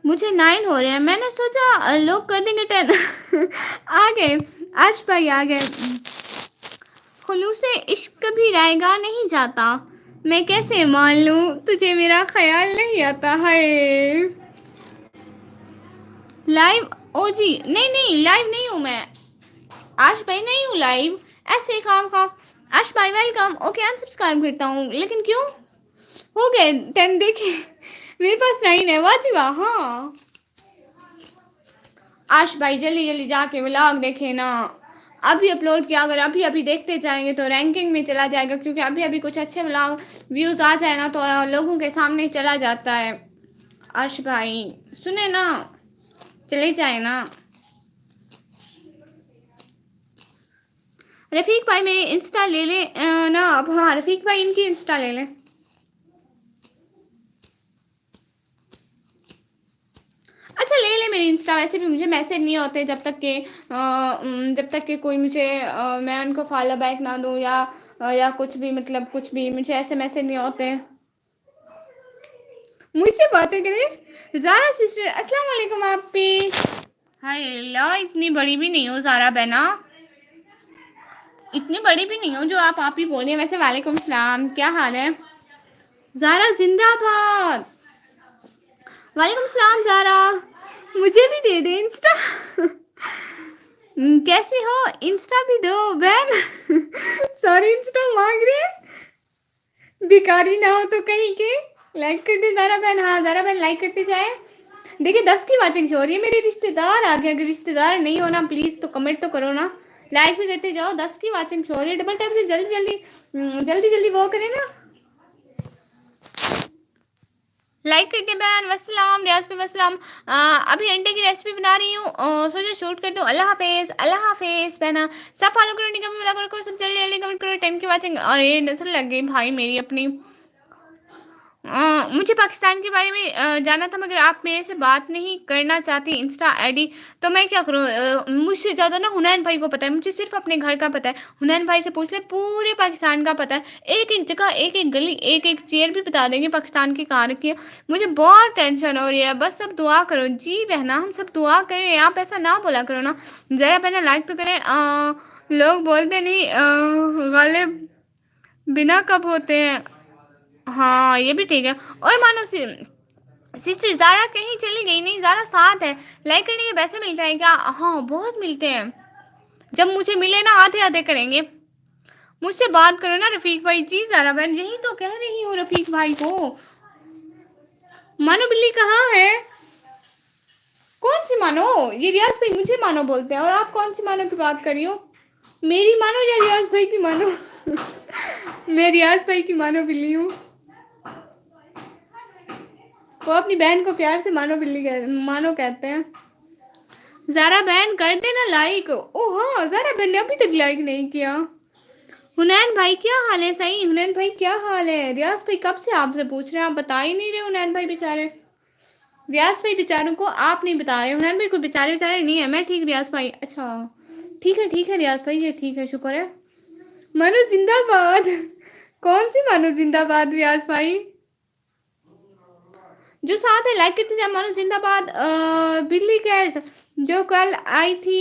मुझे 9 हो रहे हैं, मैंने सोचा लोग कर देंगे 10। आ गए, आज भाई आ गए। खुलूसे इश्क भी रायगा नहीं जाता, मैं कैसे मान लूं तुझे मेरा ख्याल नहीं आता है। लाइव ओ जी, नहीं नहीं लाइव नहीं हूँ मैं, आश भाई नहीं हूँ लाइव, ऐसे ही काम खा। आश भाई वेलकम, ओके अनसब्सक्राइब करता हूँ, लेकिन क्यों हो गए 10 देखे। मेरे पास 9 है, वाह जी वाह। हाँ आश भाई जल्दी जल्दी जाके व्लॉग देखे ना, अभी अपलोड किया, अगर अभी अभी देखते जाएंगे तो रैंकिंग में चला जाएगा, क्योंकि अभी अभी कुछ अच्छे व्लॉग व्यूज़ आ जाए ना तो लोगों के सामने चला जाता है। अर्श भाई सुने ना, चले जाए ना। रफ़ीक भाई मेरी इंस्टा ले ले ना अब। हाँ रफ़ीक भाई इनकी इंस्टा ले लें। अच्छा ले ले मेरी इंस्टा, वैसे भी मुझे मैसेज नहीं होते जब तक कि कोई मुझे मैं उनको फॉलो बैक ना दूँ, या कुछ भी, मतलब कुछ भी मुझे ऐसे मैसेज नहीं होते। मुझसे बातें करें ज़ारा सिस्टर, अस्सलाम वालेकुम आप पे। हाय अल्लाह, इतनी बड़ी भी नहीं हो ज़ारा बहना, इतनी बड़ी भी नहीं हो जो आप ही बोलिए। वैसे वालेकुम सलाम, क्या हाल है ज़ारा, जिंदाबाद। वालेकुम सलाम ज़ारा, मुझे भी दे दे इंस्टा। कैसे हो, इंस्टा भी दो बहन। सॉरी इंस्टा मांग रहे हैं, भिखारी ना हो तो कहीं के। लाइक कर दे ज़ारा बहन, हाँ ज़ारा बहन लाइक करते जाए। देखिए 10 की वाचिंग हो रही है, मेरे रिश्तेदार आ गए, अगर रिश्तेदार नहीं हो ना प्लीज़ तो कमेंट तो करो ना, लाइक भी करते जाओ। 10 की वाचिंग हो रही है, डबल टैप से जल्दी जल्दी जल्दी जल्दी वो करें ना, लाइक करते बहन। वसलाम रियाज पे वसलाम। अभी अंडे की रेसिपी बना रही हूँ, सोचा शूट कर दूँ। अल्लाह हाफिज़, अल्लाह हाफिज़ बहना। सब फॉलो करो, निकम मिला करो, सब जल्दी जल्दी कमेंट करो। 10 की वाचिंग, और ये नस्ल लग गई भाई मेरी अपनी। मुझे पाकिस्तान के बारे में जानना था, मगर आप मेरे से बात नहीं करना चाहती इंस्टा आईडी, तो मैं क्या करूँ। मुझसे ज़्यादा ना हुनैन भाई को पता है, मुझे सिर्फ अपने घर का पता है। हुनैन भाई से पूछ ले, पूरे पाकिस्तान का पता है, एक एक जगह, एक एक गली, एक एक चेयर भी बता देंगे पाकिस्तान की कहाँ रखी है। मुझे बहुत टेंशन हो रही है, बस सब दुआ करो जी बहना, हम सब दुआ करें। आप ऐसा ना बोला करो ना, ज़रा बहना लाइक तो करें। लोग बोलते नहीं गालिब बिना कब होते हैं। हाँ ये भी ठीक है। और मानो सिस्टर ज़ारा कहीं चली गई नहीं, ज़ारा साथ है। लाइक करने के पैसे मिलते हैं क्या? हाँ बहुत मिलते हैं, जब मुझे मिले ना आधे आधे करेंगे। मुझसे बात करो ना रफ़ीक भाई जी। ज़ारा बहन यही तो कह रही हूँ रफ़ीक भाई को। मानो बिल्ली कहाँ है? कौन सी मानो? ये रियाज भाई मुझे मानो बोलते हैं, और आप कौन सी मानो की बात कर रही हो? मेरी मानो या रियाज भाई की मानो? मैं रियाज भाई की मानो बिल्ली हूँ। वो अपनी बहन को प्यार से मानो कहते हैं। ज़ारा बहन कर देना लाइक। ओ हाँ ज़ारा बहन ने अभी तक लाइक नहीं किया। हुनैन भाई क्या हाल है? सही हुनैन भाई क्या हाल है? रियाज भाई कब से आपसे पूछ रहे हैं, आप बता ही नहीं रहे। हुनैन भाई बेचारे, रियाज भाई बेचारों को आप नहीं बता रहे। हुनैन भाई कोई बेचारे बेचारे नहीं है, मैं ठीक रियाज भाई। अच्छा ठीक है रियाज भाई, ये ठीक है, शुक्र है। मानो जिंदाबाद। कौन सी मानो जिंदाबाद रियाज भाई? जो साथ है लाइक करते जाए। मानो जिंदाबाद। बिल्ली कैट जो कल आई थी,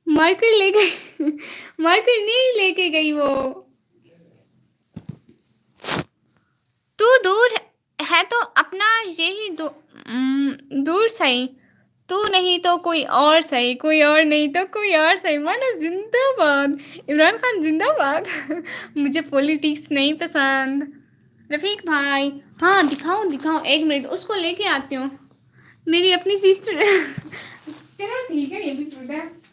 मार्कर ले गई। मार्कर नहीं लेके गई वो। तू दूर है तो अपना यही दूर सही, तू नहीं तो कोई और सही, कोई और नहीं तो कोई और सही। मानो जिंदाबाद, इमरान खान जिंदाबाद। मुझे पॉलिटिक्स नहीं पसंद। रफीक भाई हाँ दिखाऊं दिखाऊं, एक मिनट उसको लेके आती हूँ, मेरी अपनी सिस्टर। चलो ठीक है, ये भी छूट है।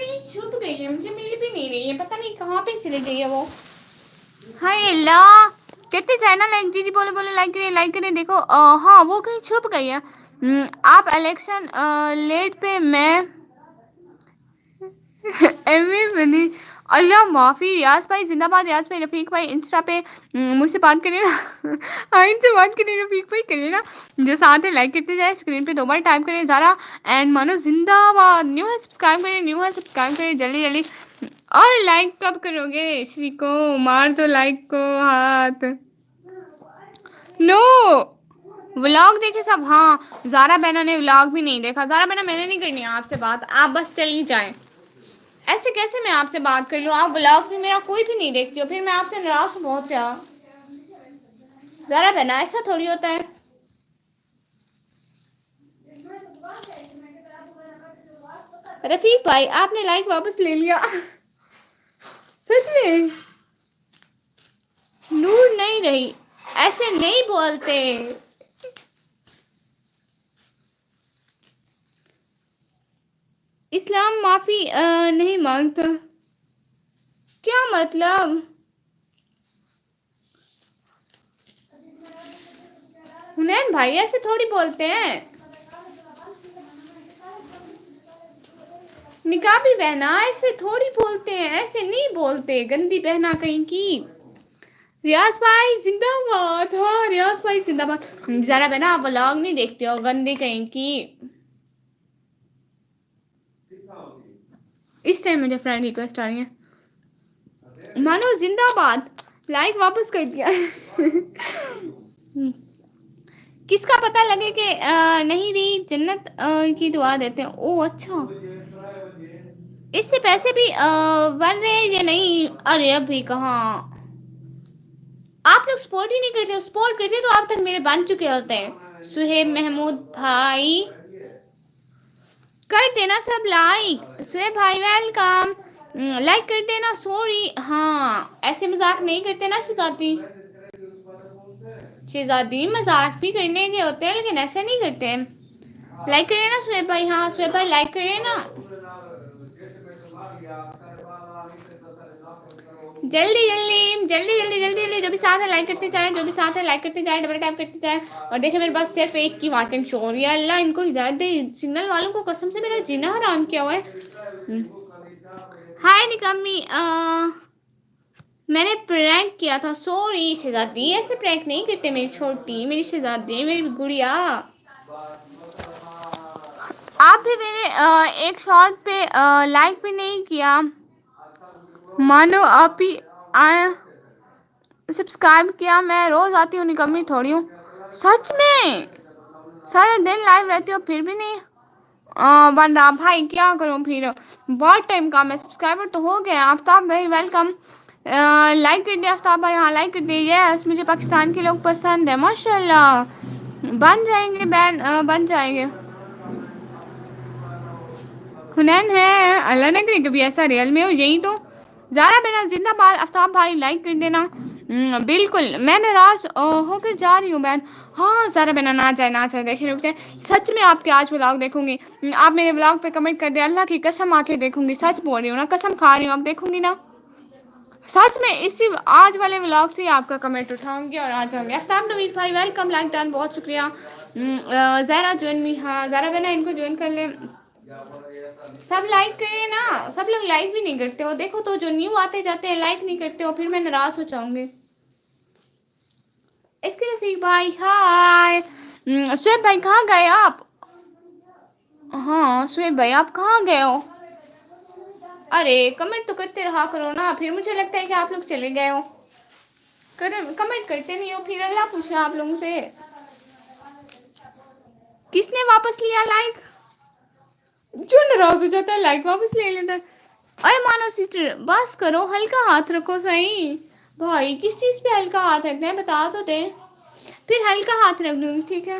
कहीं छुप गई है, मुझे मिल भी नहीं रही है, पता नहीं कहाँ पे चली गई है वो। हाय अल्लाह, कितने चैनल लाइक, जी जी बोलो बोलो, लाइक करिए लाइक करिए। देखो हाँ वो कहीं छुप गई है। आप इलेक्शन लेट पे मैं एमए बनी। अल्लाह माफी। रियाज भाई जिंदाबाद, रियाज भाई। रफीक भाई इंस्टा पे मुझसे बात करिए ना। हाँ इनसे बात करिए, रफीक भाई करिए ना। जो साथ है लाइक करते जाए, स्क्रीन पे 2 बार टाइप करिए ज़रा। एंड मानो जिंदाबाद। न्यू है सब्सक्राइब करिए, न्यू है सब्सक्राइब करिए जल्दी जल्दी। और लाइक कब करोगे श्री को? मार दो लाइक को हाथ। नो व्लॉग देखे सब। हाँ ज़ारा बहना ने व्लॉग भी नहीं देखा। ज़ारा बहना मैंने नहीं करनी है आपसे बात, आप बस चली जाएं। ऐसे कैसे मैं आपसे बात कर लूँ? आप ब्लॉग भी मेरा कोई भी नहीं देखती हो, फिर मैं आपसे नाराज हूँ बहुत ज़्यादा। ज़रा बहना ऐसा थोड़ी होता है। रफीक भाई आपने लाइक वापस ले लिया। सच में नूर नहीं रही, ऐसे नहीं बोलते। इस्लाम माफी नहीं मांगता, क्या मतलब? हुनैन भाई ऐसे थोड़ी बोलते हैं। निकाबी बहना ऐसे थोड़ी बोलते हैं, ऐसे नहीं बोलते, गंदी बहना कहीं की। रियाज भाई जिंदाबाद। हाँ रियाज भाई जिंदाबाद। जरा बहना आप व्लॉग नहीं देखते हो, गंदी कहीं की। इस टाइम मुझे फ्रेंड रिक्वेस्ट आ रही है। मानो जिंदाबाद, लाइक वापस कर दिया। किसका पता लगे कि नहीं रही जन्नत की दुआ देते हैं। ओ अच्छा, इससे पैसे भी बन रहे हैं या नहीं? अरे अभी कहाँ, आप लोग सपोर्ट ही नहीं करते हो। सपोर्ट करते तो आप तक मेरे बन चुके होते हैं। सुहेब महमूद भाई कर देना सब लाइक। सुहेब भाई वेलकम, लाइक कर देना। सॉरी हाँ ऐसे मजाक नहीं करते ना शहजादी। शहजादी मजाक भी करने के होते हैं लेकिन ऐसे नहीं करते। लाइक करिए ना सुहेब भाई। हाँ सुहेब भाई लाइक करिए ना जल्दी जल्दी जल्दी जल्दी जल्दी जल्दी। जो भी साथ है लाइक करते जाए, जो भी साथ है लाइक करते जाए, डबल टैप करते जाए। और देखिए मेरे पास सिर्फ एक की वाचिंग शो हो रही है। अल्लाह इनको हिदायत दे, सिग्नल वालों को कसम से मेरा जीना हराम किया हुआ है। हाय निकम्मी, मैंने प्रैंक किया था, सॉरी शहजादी। ऐसे प्रैंक नहीं करते मेरी छोटी, मेरी शहजादी, मेरी गुड़िया। आप भी मेरे एक शॉर्ट पे लाइक भी नहीं किया। मानो आप ही आया सब्सक्राइब किया। मैं रोज आती हूँ, निकम्मी थोड़ी हूँ। सच में सारा दिन लाइव रहती हो फिर भी नहीं बन रहा भाई, क्या करूँ फिर? बहुत टाइम का। मैं सब्सक्राइबर तो हो गया। आफ्ताब भाई वेलकम, लाइक कर दिया आफ्ताब भाई। हाँ लाइक कर दिया। यस मुझे पाकिस्तान के लोग पसंद है माशाल्लाह। बन जाएंगे बैन, बन जाएंगे। हुनैन है, अल्लाह ना करे कभी ऐसा रियल में हो। यही तो ज़ारा बेना जिंदाबाद। आफ्ताब भाई लाइक कर देना। बिल्कुल मैं नाराज होकर जा रही हूँ बहन। हाँ ज़ारा बेना ना जाए ना जाए, देखिए रुक जाए। सच में आपके आज व्लॉग देखूंगी। आप मेरे व्लॉग पे कमेंट कर दे, अल्लाह की कसम आके देखूंगी। सच बोल रही हूँ ना, कसम खा रही हूँ, आप देखूंगी ना सच में। इसी आज वाले व्लॉग से ही आपका कमेंट उठाऊंगी और आ जाऊंगी। आफ्ताब नवीद भाई वेलकम, लाइक डन, बहुत शुक्रिया। Zara join me. हाँ ज़ारा बेना इनको ज्वाइन कर ले। सब लाइक करिए ना, सब लोग लाइक भी नहीं करते हो। देखो तो जो न्यू आते जाते हैं लाइक नहीं करते हो, फिर मैं नाराज हो जाऊंगी। इसके रफीक भाई हाय। शुएब भाई कहाँ गए आप? हाँ शुएब भाई आप कहाँ गए हो? अरे कमेंट तो करते रहा करो ना, फिर मुझे लगता है कि आप लोग चले गए हो। कमेंट करते नहीं हो, फिर अल्लाह पूछा आप लोगों से। किसने वापस लिया लाइक? जो नाराज हो जाता है लाइक वापस ले लेता है। अरे मानो सिस्टर बस करो, हल्का हाथ रखो सही। भाई किस चीज़ पे हल्का हाथ रखना है बता तो दे, फिर हल्का हाथ रख दूँगी ठीक है।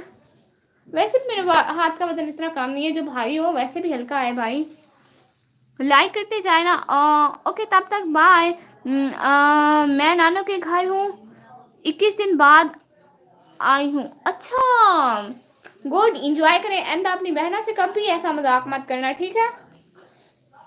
वैसे भी मेरे हाथ का वजन इतना कम नहीं है, जो भाई हो वैसे भी हल्का है भाई। लाइक करते जाए ना। ओके तब तक बाय। मैं नानो के घर हूँ, 21 दिन बाद आई हूँ। अच्छा गुड, इंजॉय करें। एंड अपनी बहना से कभी ऐसा मजाक मत करना ठीक है।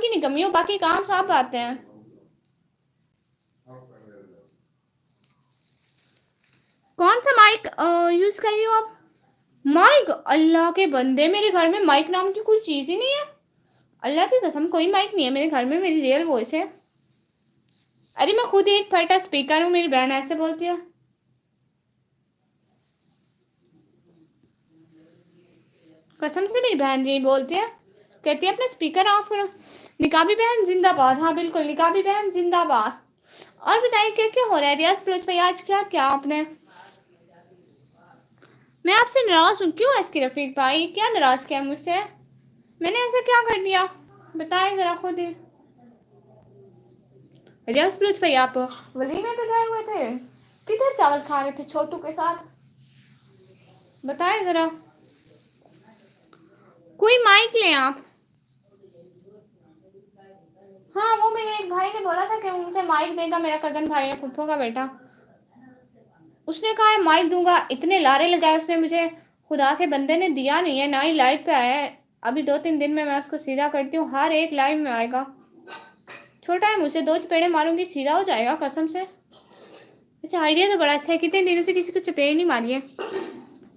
की नहीं कमी हो, बाकी काम साफ आते हैं। कौन सा माइक यूज कर रही हो आप? माइक? अल्लाह के बंदे, मेरे घर में माइक नाम की कोई चीज ही नहीं है। अल्लाह की कसम कोई माइक नहीं है मेरे घर में, मेरी रियल वॉइस है। अरे मैं खुद ही एक फटा स्पीकर हूँ, मेरी बहन ऐसे बोलती है। कसम से मेरी बहन यही बोलती है, कहती है अपना स्पीकर ऑफ करो। निकाबी बहन जिंदाबाद, हाँ बिल्कुल निकाबी बहन जिंदाबाद। और बताइए क्या क्या हो रहा है रियाज फिरोज भाई, आज क्या क्या आपने? मैं आपसे नाराज हूँ। क्यों एसके रफीक भाई, क्या नाराज किया मुझसे? मैंने ऐसा क्या कर दिया, बताए जरा खुद ही। रियाज फिरोज भाई आप वलीमे पे गए हुए थे, किधर चावल खा रहे थे छोटू के साथ, बताए जरा। कोई माइक ले आप। हाँ वो मेरे एक भाई ने बोला था कि उनसे माइक देगा, मेरा कजन भाई है, फुफ्फो का बेटा। उसने कहा है माइक दूंगा, इतने लारे लगाए उसने मुझे, खुदा के बंदे ने दिया नहीं है, ना ही लाइव पे आया है। अभी 2-3 दिन में मैं उसको सीधा करती हूँ, हर एक लाइव में आएगा। छोटा है मुझसे, 2 चपेड़े मारूंगी सीधा हो जाएगा कसम से। वैसे आइडिया तो बड़ा अच्छा है, कितने दिनों से किसी को चपेड़ नहीं मारी है।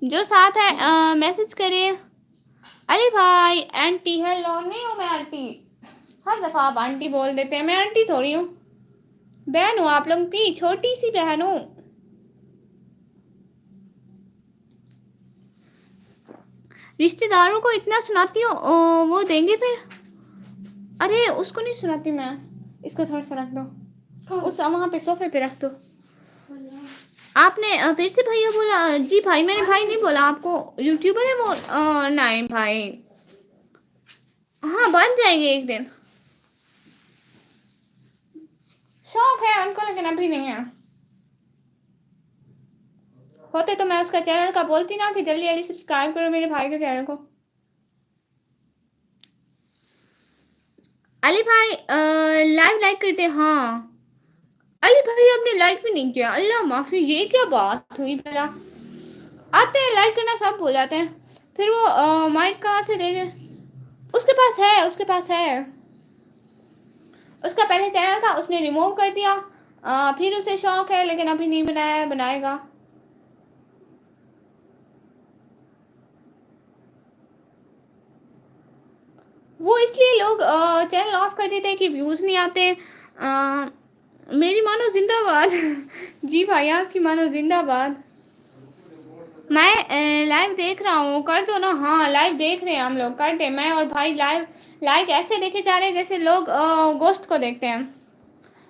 जो साथ है मैसेज करिए। अली भाई आंटी हेलो, नहीं हूँ मैं आंटी, हर दफा आप आंटी बोल देते हैं, मैं आंटी थोड़ी हूँ, बहन हूँ आप लोगों की, छोटी सी बहन हूँ। रिश्तेदारों को इतना सुनाती हो वो देंगे फिर? अरे उसको नहीं सुनाती मैं, इसको थोड़ा सा रख दो, उस वहाँ पे सोफे पे रख दो। आपने फिर से भैया बोला? जी भाई मैंने भाई नहीं बोला आपको, यूट्यूबर है वो। नहीं भाई, हाँ बन जाएंगे एक दिन, शौक है उनको लेकिन अभी नहीं है। होते तो मैं उसका चैनल का बोलती ना कि जल्दी जल्दी सब्सक्राइब करो मेरे भाई के चैनल को। अली भाई लाइव लाइक करते, हाँ अली भाई आपने लाइक भी नहीं किया, अल्लाह माफी, ये क्या बात हुई भला? आते हैं लाइक करना सब भूल जाते हैं, फिर वो माइक कहाँ से देंगे? उसके पास है, उसके पास है, उसका पहले चैनल था उसने रिमूव कर दिया, फिर उसे शौक है लेकिन अभी नहीं बनाया है, बनाएगा। वो इसलिए लोग चैनल ऑफ कर देते हैं कि व्यूज नहीं आते। मेरी मानो जिंदाबाद। जी भाई आपकी मानो जिंदाबाद। मैं लाइव देख रहा हूँ, कर दो ना। हाँ लाइव देख रहे हैं हम लोग, कर दे, मैं और भाई लाइव लाइक ऐसे देखे जा रहे हैं जैसे लोग गोश्त को देखते हैं।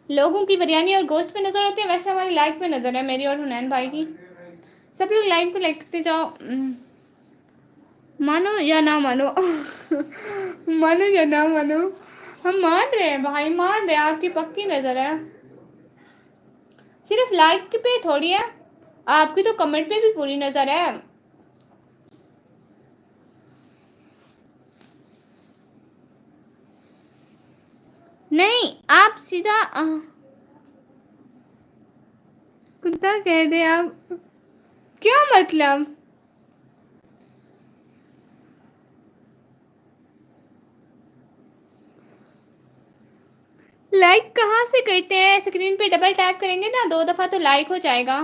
लोगों की बिरयानी और गोश्त पे नजर होती है, वैसे हमारी लाइव पे नजर है, मेरी और हुनैन भाई की। सब लोग लाइव को लाइक करते जाओ। मानो या ना मानो। मानो या ना मानो, हम मान रहे हैं भाई, मान रहे हैं, आपकी पक्की नजर है, सिर्फ लाइक पे थोड़ी है, आपकी तो कमेंट पे भी पूरी नजर है। नहीं आप सीधा कुत्ता कह दे आप, क्या मतलब? लाइक कहाँ से करते हैं? स्क्रीन पे डबल टैप करेंगे ना 2 दफा तो लाइक हो जाएगा।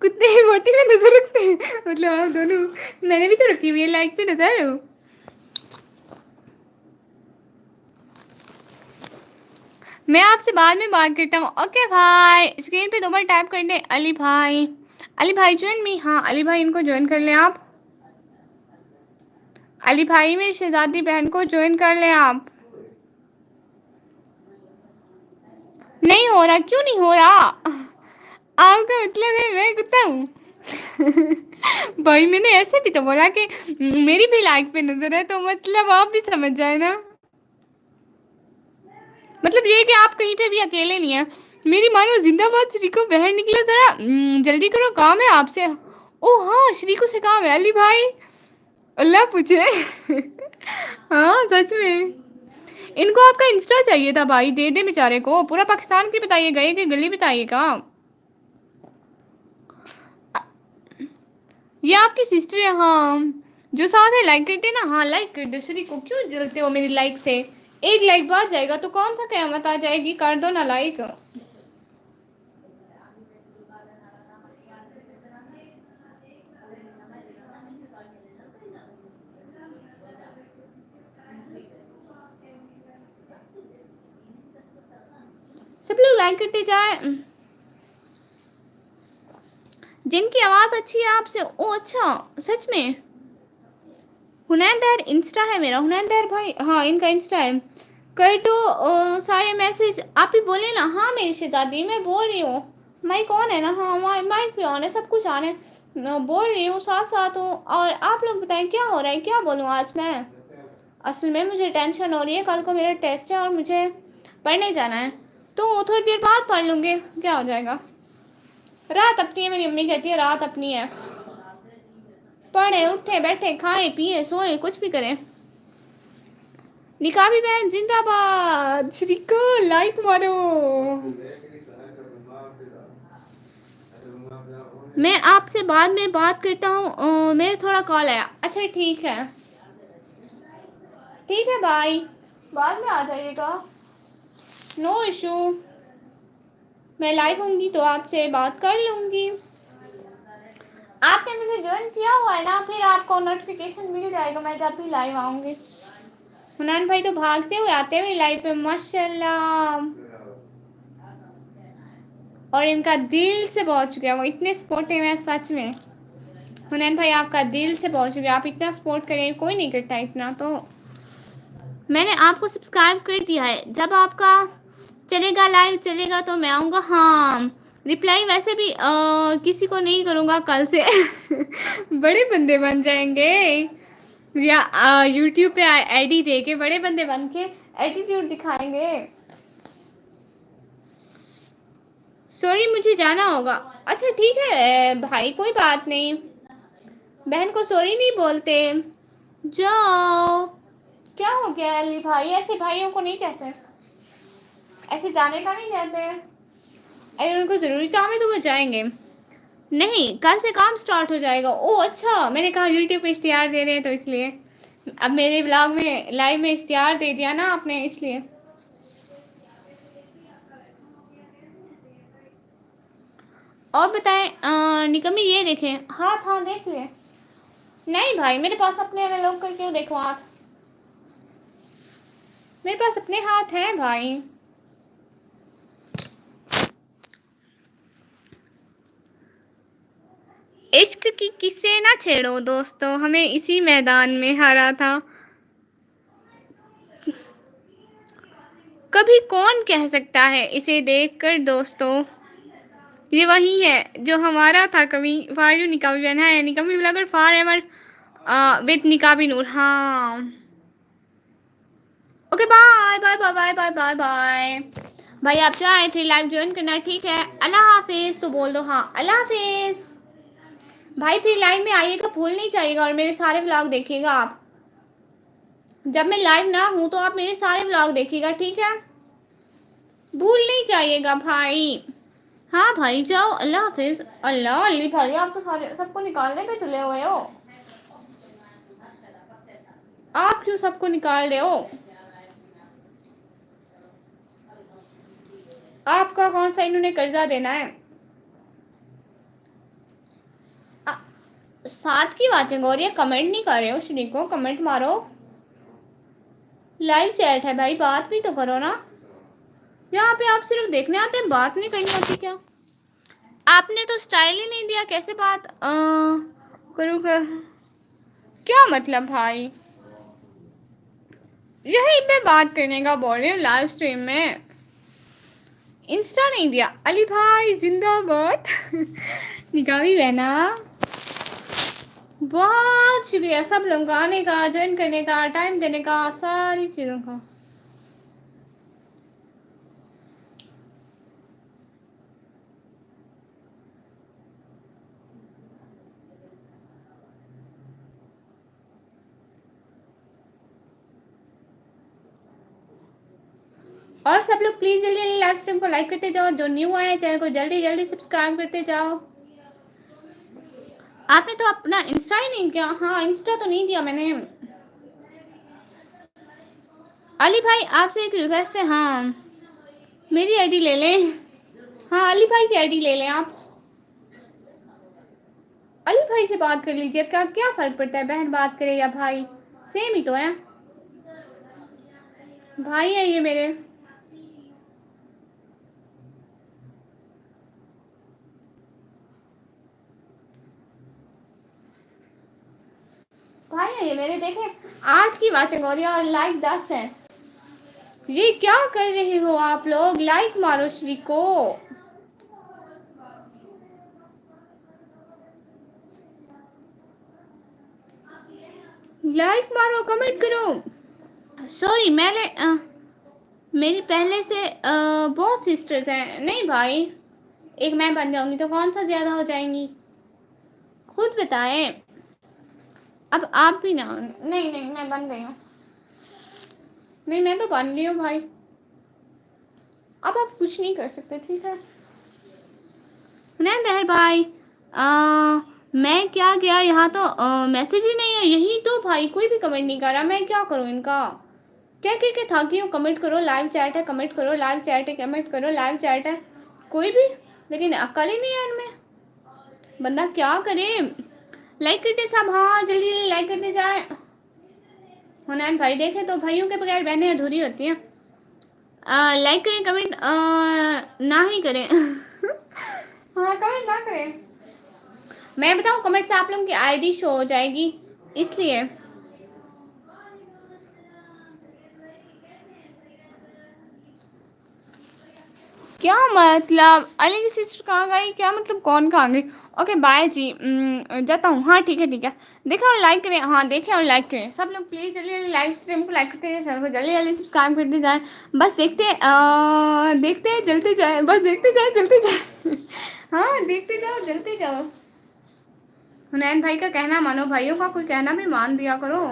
कुत्ते मोटी में नजर रखते हैं, मतलब आप दोनों? मैंने भी तो रखी हुई है लाइक पे नजर। मैं आपसे बाद में बात करता हूँ, ओके भाई। स्क्रीन पे 2 बार टैप कर दें। अली भाई, अली भाई ज्वाइन मी, हाँ अली भाई इनको ज्वाइन कर लें आप। अली भाई मेरी शहजादी बहन को ज्वाइन कर लें आप। नहीं हो रहा, क्यों नहीं हो रहा? आपका मतलब है मैं कुत्ता हूँ? भाई मैंने ऐसे भी तो बोला कि मेरी भी लाइक पे नजर है, तो मतलब आप भी समझ जाए ना, मतलब ये कि आप कहीं पे भी अकेले नहीं है। मेरी मानो जिंदाबाद। श्री को बाहर निकलो जरा, जल्दी करो काम है आपसे। ओ हाँ श्री को से काम है अली भाई, अल्लाह पूछे। हाँ सच में, इनको आपका इंस्टा चाहिए था भाई, दे दे बेचारे को, पूरा पाकिस्तान की बताइएगा, एक गली बताइएगा। ये आपकी सिस्टर है, हाँ जो साथ है लाइक करते ना, हाँ लाइक कर दो। श्री को क्यों जलते हो मेरी लाइक से? एक लाइक बढ़ जाएगा तो कौन सा कयामत आ जाएगी, कर दो ना लाइक। सब लोग लाइक करते जाए। जिनकी आवाज अच्छी है आपसे, ओ अच्छा सच में। हुनैन दहर इंस्टा है मेरा, हुनैन दहर भाई, हाँ इनका इंस्टा है। कर दो सारे मैसेज, आप ही बोले ना। हाँ मेरी शहजादी मैं बोल रही हूँ, माइक ऑन है ना? हाँ माइक भी ऑन है, सब कुछ ऑन है। बोल रही हूँ साथ साथ हूँ। और आप लोग बताएं क्या हो रहा है, क्या बोलूँ आज मैं? असल में मुझे टेंशन हो रही है, कल को मेरा टेस्ट है और मुझे पढ़ने जाना है, तो थोड़ी देर बाद पढ़ लूँगी, क्या हो जाएगा। रात अपनी है, मेरी अम्मी कहती है रात अपनी है। पढ़े उठे बैठे खाए पिए सोए कुछ भी करें। निकाबी बहन जिंदाबाद, श्रीको लाइक मारो। मैं आपसे बाद में बात करता हूँ, मेरे थोड़ा कॉल आया। अच्छा ठीक है, ठीक है बाय, बाद में आ जाइएगा, नो इशू। मैं लाइव होंगी तो आपसे बात कर लूँगी। आपने मुझे ज्वाइन किया हुआ है ना, फिर आपको नोटिफिकेशन मिल जाएगा मैं जब भी लाइव आऊँगी। हुनैन भाई तो भागते हुए आते हुए लाइव पे, माशाल्लाह। और इनका दिल से पहुंच गया, वो इतने सपोर्टिव हैं सच में। हुनैन भाई आपका दिल से पहुंच गया, आप इतना सपोर्ट करें, कोई नहीं करता इतना। तो मैंने आपको सब्सक्राइब कर दिया है, जब आपका चलेगा लाइव चलेगा तो मैं आऊँगा। हाँ रिप्लाई वैसे भी किसी को नहीं करूँगा कल से। बड़े बंदे बन जाएंगे, या यूट्यूब पे आईडी दे के बड़े बंदे बन के एटीट्यूड दिखाएंगे। सॉरी मुझे जाना होगा। अच्छा ठीक है भाई, कोई बात नहीं, बहन को सॉरी नहीं बोलते, जाओ। क्या हो गया अली भाई, ऐसे भाइयों को नहीं कहते, ऐसे जाने का नहीं कहते। अगर उनको ज़रूरी काम है तो वो जाएंगे। नहीं कल से काम स्टार्ट हो जाएगा। ओ अच्छा, मैंने कहा यूट्यूब पे इश्तिहार दे रहे हैं तो इसलिए। अब मेरे ब्लॉग में लाइव में इश्तिहार दे दिया ना आपने, इसलिए। और बताएं निकम्मी, ये देखें हाथ, हाँ देख ले। नहीं भाई मेरे पास अपने लोग का क्यों देखो हाथ, मेरे पास अपने हाथ हैं भाई। इश्क की किस्से ना छेड़ो दोस्तों, हमें इसी मैदान में हारा था। कभी कौन कह सकता है इसे देखकर दोस्तों, ये वही है जो हमारा था कभी। फार यू निकाबी बहन है, निकाबी ब्लॉगर फार एवर विद निकाबी नूर। हाँ okay bye bye bye bye bye bye bye. भाई आप चाहे फिर लाइव ज्वाइन करना, ठीक है। अल्लाह हाफिज तो बोल दो, हाँ अल्लाह हाफिज। भाई फिर लाइव में आइएगा, भूल नहीं जाइएगा, और मेरे सारे व्लॉग देखिएगा आप। जब मैं लाइव ना हूँ तो आप मेरे सारे व्लॉग देखिएगा, ठीक है। भूल नहीं जाइएगा भाई। हाँ भाई जाओ, अल्लाह हाफिज। अल्लाह अली भाई आप तो सारे सबको निकालने पे तुले हुए हो, आप क्यों सबको निकाल रहे हो? आपका कौन सा इन्होंने कर्जा देना है? साथ की बातें गौरिया, कमेंट नहीं कर रहे हो श्री को, कमेंट मारो। लाइव चैट है भाई, बात भी तो करो ना। यहाँ पे आप सिर्फ देखने आते हैं, बात नहीं करनी होती क्या? आपने तो स्टाइल ही नहीं दिया, कैसे बात करूँगा? क्या मतलब भाई, यही पे बात करने का बोल रही हूँ लाइव स्ट्रीम में, इंस्टा नहीं दिया। अली भाई जिंदाबाद। निकावी बहना, बहुत शुक्रिया सब लोगों का आने का, ज्वाइन करने का, टाइम देने का, सारी चीज़ों का। और सब लोग प्लीज़ जल्दी जल्दी लाइव स्ट्रीम को लाइक करते जाओ, जो न्यू आए चैनल को जल्दी जल्दी सब्सक्राइब करते जाओ। आपने तो अपना इंस्टा ही नहीं किया। हाँ, इंस्टा तो नहीं दिया मैंने। अली भाई आपसे एक रिक्वेस्ट है, हाँ मेरी आईडी ले लें। हाँ अली भाई की आईडी ले लें आप। अली भाई से बात कर लीजिए, क्या क्या फर्क पड़ता है बहन बात करे या भाई, सेम ही तो है। भाई है ये मेरे। भाई है ये मेरे। देखे 8 की वाचिंग हो रही है और लाइक 10 है। ये क्या कर रहे हो आप लोग, लाइक मारो श्री को। लाइक मारो, कमेंट करो। सॉरी मैंने मेरी पहले से बहुत सिस्टर्स हैं। नहीं भाई, एक मैं बन जाऊंगी तो कौन सा ज्यादा हो जाएंगी, खुद बताएं। अब आप भी ना। नहीं नहीं मैं बन गई हूँ। नहीं मैं तो बन गई हूँ भाई। अब आप कुछ नहीं कर सकते, ठीक है। नहीं भाई मैं क्या गया यहाँ तो मैसेज ही नहीं है यही तो भाई, कोई भी कमेंट नहीं कर रहा, मैं क्या करूँ इनका। क्या क्या क्या था कि कमेंट करो लाइव चैट है, कमेंट करो लाइव चैट है, कमेंट करो लाइव चैट है, कोई भी। लेकिन अक्ल ही नहीं है इनमें, बंदा क्या करे। लाइक करते सब, हाँ जल्दी जल्दी लाइक करते जाए। हुनैन भाई देखे तो भाइयों के बगैर बहनें अधूरी होती हैं। लाइक करें, कमेंट ना ही करें। हाँ कमेंट ना करें। मैं बताऊँ कमेंट से आप लोगों की आईडी शो हो जाएगी, इसलिए। क्या मतलब अली की सिस्टर कहाँ गई, क्या मतलब कौन कहाँ गई। ओके बाय जी, जाता हूँ। हाँ ठीक है ठीक है। देखें और लाइक करें, हाँ देखें और लाइक करें सब लोग प्लीज़। जल्दी जल्दी लाइव स्ट्रीम को लाइक करते हैं, सबको जल्दी जल्दी सब्सक्राइब करते जाए। बस देखते हैं जलते जाए, बस देखते जाए जलते जाए। हाँ देखते जाओ जलते जाओ। हुनैन भाई का कहना मानो, भाइयों का कोई कहना भी मान दिया करो।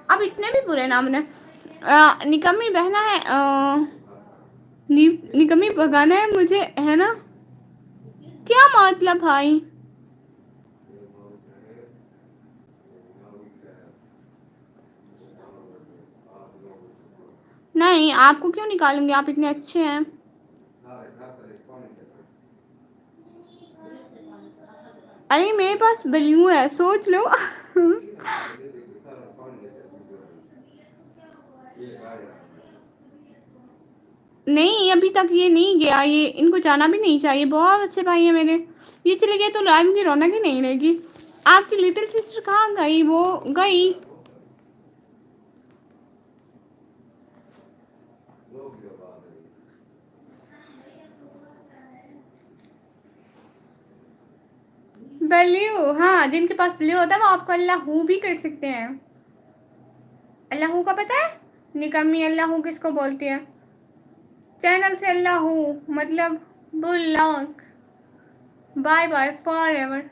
अब इतने भी बुरे नाम ने निकम्मी बहना है, निकम्मी भगाना है मुझे, है ना। क्या मतलब भाई। नहीं आपको क्यों निकालूंगी, आप इतने अच्छे हैं। अरे मेरे पास बलियू है, सोच लो। नहीं अभी तक ये नहीं गया, ये इनको जाना भी नहीं चाहिए, बहुत अच्छे भाई हैं मेरे। ये चले गए तो लाइव की रौनक ही नहीं रहेगी। आपकी लिटिल सिस्टर कहाँ गई, वो गई। बलियू, हाँ जिनके पास बलियू होता है वो आपको अल्लाह भी कर सकते हैं। अल्लाह का पता है, निकम्मी अल्लाह किसको बोलती है। चैनल से अल्लाह मतलब बुल्लॉक, बाय बाय फॉर एवर।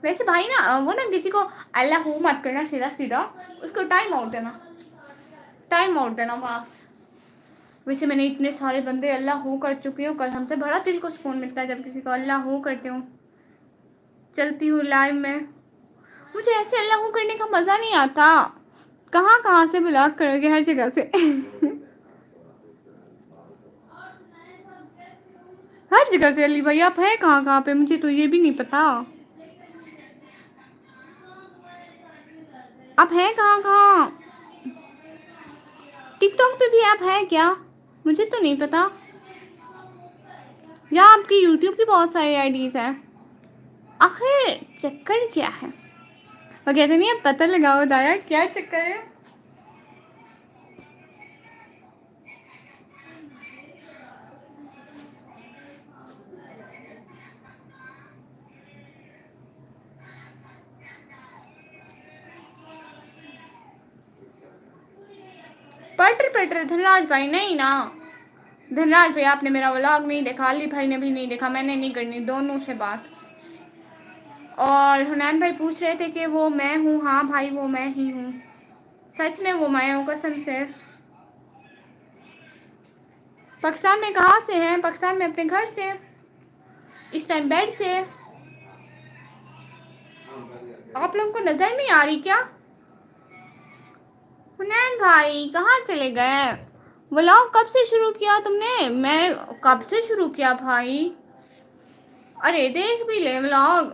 वैसे भाई ना वो ना किसी को अल्लाह मत करना, सीधा सीधा उसको टाइम आउट देना, टाइम आउट देना बस। वैसे मैंने इतने सारे बंदे अल्लाह कर चुकी हूँ, कसम से बड़ा दिल को सुकून मिलता है जब किसी को अल्लाह करती हूँ, चलती हूँ लाइव में। मुझे ऐसे अल्लाह करने का मज़ा नहीं आता। कहाँ कहाँ से ब्लॉक करोगे, हर जगह से। हर जगह से अली भाई, आप है कहाँ कहाँ पे, मुझे तो ये भी नहीं पता। आप है कहाँ कहाँ। टिकटॉक पे भी आप है क्या, मुझे तो नहीं पता। या आपकी यूट्यूब की बहुत सारी आईडीज हैं। आखिर चक्कर क्या है, वो कहते नहीं है पता लगाओ दाया क्या चक्कर है। पटर पटर धनराज भाई नहीं ना, धनराज भाई आपने मेरा व्लॉग नहीं देखा, अली भाई ने भी नहीं देखा, मैंने नहीं करनी दोनों से बात। और हुनैन भाई पूछ रहे थे कि वो मैं हूँ। हाँ भाई, वो मैं ही हूँ, सच में वो मैं हूँ, कसम से। पाकिस्तान में कहाँ से हैं? पाकिस्तान में अपने घर से, इस टाइम बेड से। आप लोगों को नजर नहीं आ रही क्या? हुनैन भाई कहाँ चले गए? व्लॉग कब से शुरू किया तुमने? मैं कब से शुरू किया भाई? अरे देख भी ले व्लॉग,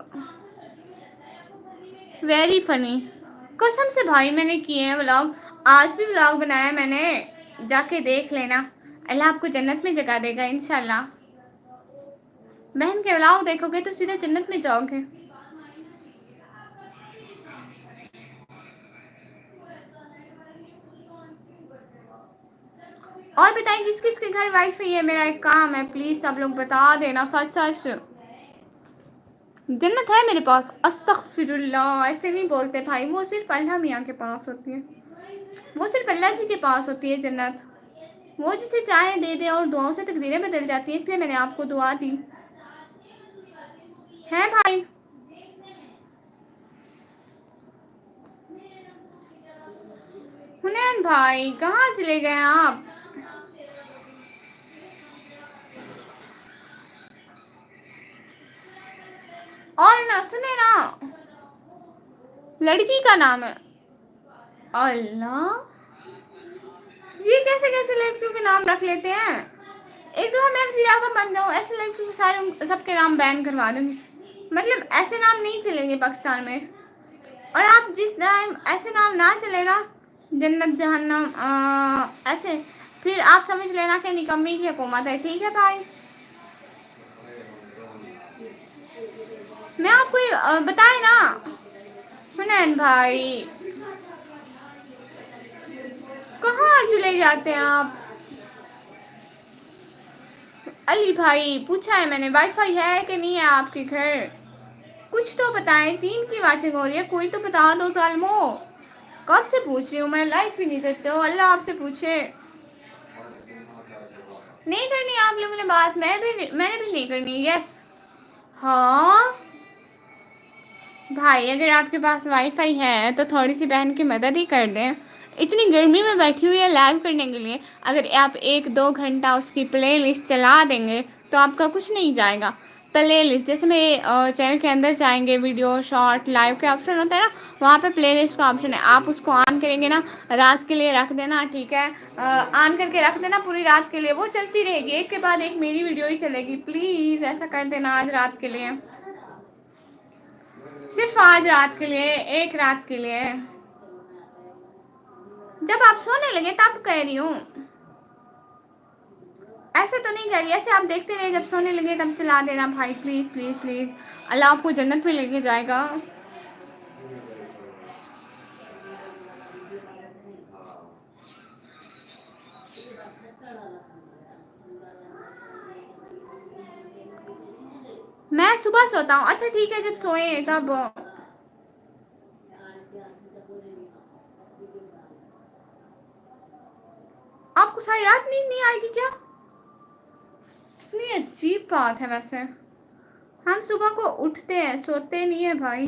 वेरी फनी। कसम से भाई मैंने किए हैं व्लॉग, आज भी व्लॉग बनाया मैंने, जाके देख लेना। अल्लाह आपको जन्नत में जगा देगा इंशाल्लाह। बहन के व्लॉग देखोगे तो सीधे जन्नत में जाओगे। और बताएं किस किस के घर वाईफाई है? मेरा एक काम है, प्लीज सब लोग बता देना सच सच। जन्नत है मेरे पास, अस्तगफिरुल्लाह, ऐसे नहीं बोलते भाई, वो सिर्फ अल्लाह मियाँ के पास होती है, वो सिर्फ अल्लाह जी के पास होती है जन्नत। वो जिसे चाहे दे दे, और दुआओं से तकदीरें बदल जाती है, इसलिए मैंने आपको दुआ दी है भाई। हुनैन भाई कहाँ चले गए आप? और ना सुने ना, लड़की का नाम है अल्लाह, ये कैसे कैसे लड़कियों के नाम रख लेते हैं? एक दफा मैं वज़ीर आज़म बन जाऊँ, ऐसे लड़कियों के सारे सबके नाम बैन करवा दूंगी। मतलब ऐसे नाम नहीं चलेंगे पाकिस्तान में। और आप जिस टाइम ऐसे नाम ना चले ना, जन्नत जहन्नम ऐसे, फिर आप समझ लेना कि निकम्मी की हुकूमत है, ठीक है भाई? मैं आपको बताए ना हुनैन भाई, कहाँ चले जाते हैं आप? अली भाई पूछा है मैंने, वाईफाई है कि नहीं है आपके घर? कुछ तो बताएं, 3 की वाचिंग हो रही है, कोई तो बता दो जालमो। कब से पूछ रही हूँ मैं, लाइक भी नहीं करते हो, अल्लाह आपसे पूछे। नहीं करनी आप लोगों ने बात, मैंने भी नहीं करनी। यस हाँ भाई, अगर आपके पास वाईफाई है तो थोड़ी सी बहन की मदद ही कर दें। इतनी गर्मी में बैठी हुई है लाइव करने के लिए, अगर आप 1-2 घंटा उसकी प्ले लिस्ट चला देंगे तो आपका कुछ नहीं जाएगा। प्ले लिस्ट जैसे मेरे चैनल के अंदर जाएंगे, वीडियो शॉर्ट लाइव के ऑप्शन होता है ना, वहाँ पे प्ले लिस्ट का ऑप्शन है, आप उसको ऑन करेंगे ना, रात के लिए रख देना, ठीक है? ऑन करके रख देना पूरी रात के लिए, वो चलती रहेगी, एक के बाद एक मेरी वीडियो ही चलेगी। प्लीज़ ऐसा कर देना आज रात के लिए, सिर्फ आज रात के लिए, एक रात के लिए, जब आप सोने लगे तब कह रही हूँ, ऐसे तो नहीं कह रही, ऐसे आप देखते रहे, जब सोने लगे तब चला देना भाई, प्लीज प्लीज प्लीज, अल्लाह आपको जन्नत में लेके जाएगा। मैं सुबह सोता हूँ। अच्छा ठीक है, जब सोए तब। आपको सारी रात नींद नहीं आएगी क्या? इतनी अजीब बात है वैसे, हम सुबह को उठते हैं, सोते नहीं है भाई।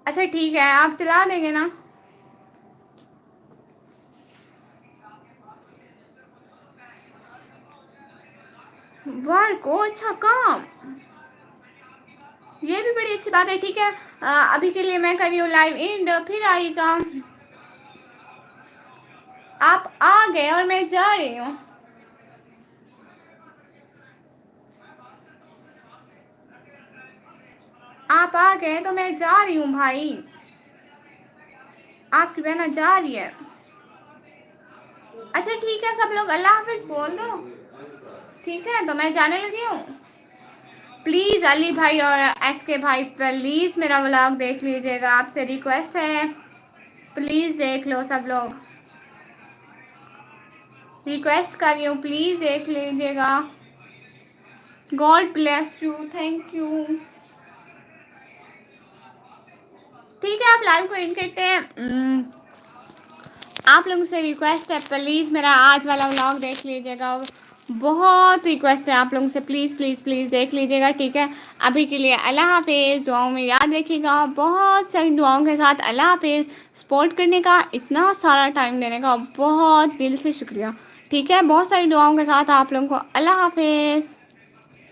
अच्छा ठीक है, आप चला देंगे ना? वर्क को, अच्छा काम, ये भी बड़ी अच्छी बात है। ठीक है, अभी के लिए मैं कर रही हूँ लाइव एंड, फिर आएगा। आप आ गए और मैं जा रही हूँ। आप आ गए तो मैं जा रही हूँ भाई, आपकी बहना जा रही है। अच्छा ठीक है, सब लोग अल्लाह हाफिज बोल दो, ठीक है? तो मैं जाने लगी हूँ। प्लीज़ अली भाई और एस के भाई प्लीज़ मेरा व्लॉग देख लीजिएगा, आपसे रिक्वेस्ट है, प्लीज़ देख लो सब लोग, रिक्वेस्ट कर रही हूँ, प्लीज़ देख लीजिएगा। God bless you, thank you. ठीक है, आप लाइव को एंड करते हैं। आप लोगों से रिक्वेस्ट है, प्लीज़ मेरा आज वाला व्लॉग देख लीजिएगा, बहुत रिक्वेस्ट है आप लोगों से, प्लीज़ प्लीज़ प्लीज़ देख लीजिएगा, ठीक है। अभी के लिए अल्लाह हाफ़िज़, दुआओं में याद रखिएगा, बहुत सारी दुआओं के साथ अल्लाह हाफ़िज़। सपोर्ट करने का, इतना सारा टाइम देने का बहुत दिल से शुक्रिया, ठीक है। बहुत सारी दुआओं के साथ आप लोगों को अल्लाह हाफ़िज़।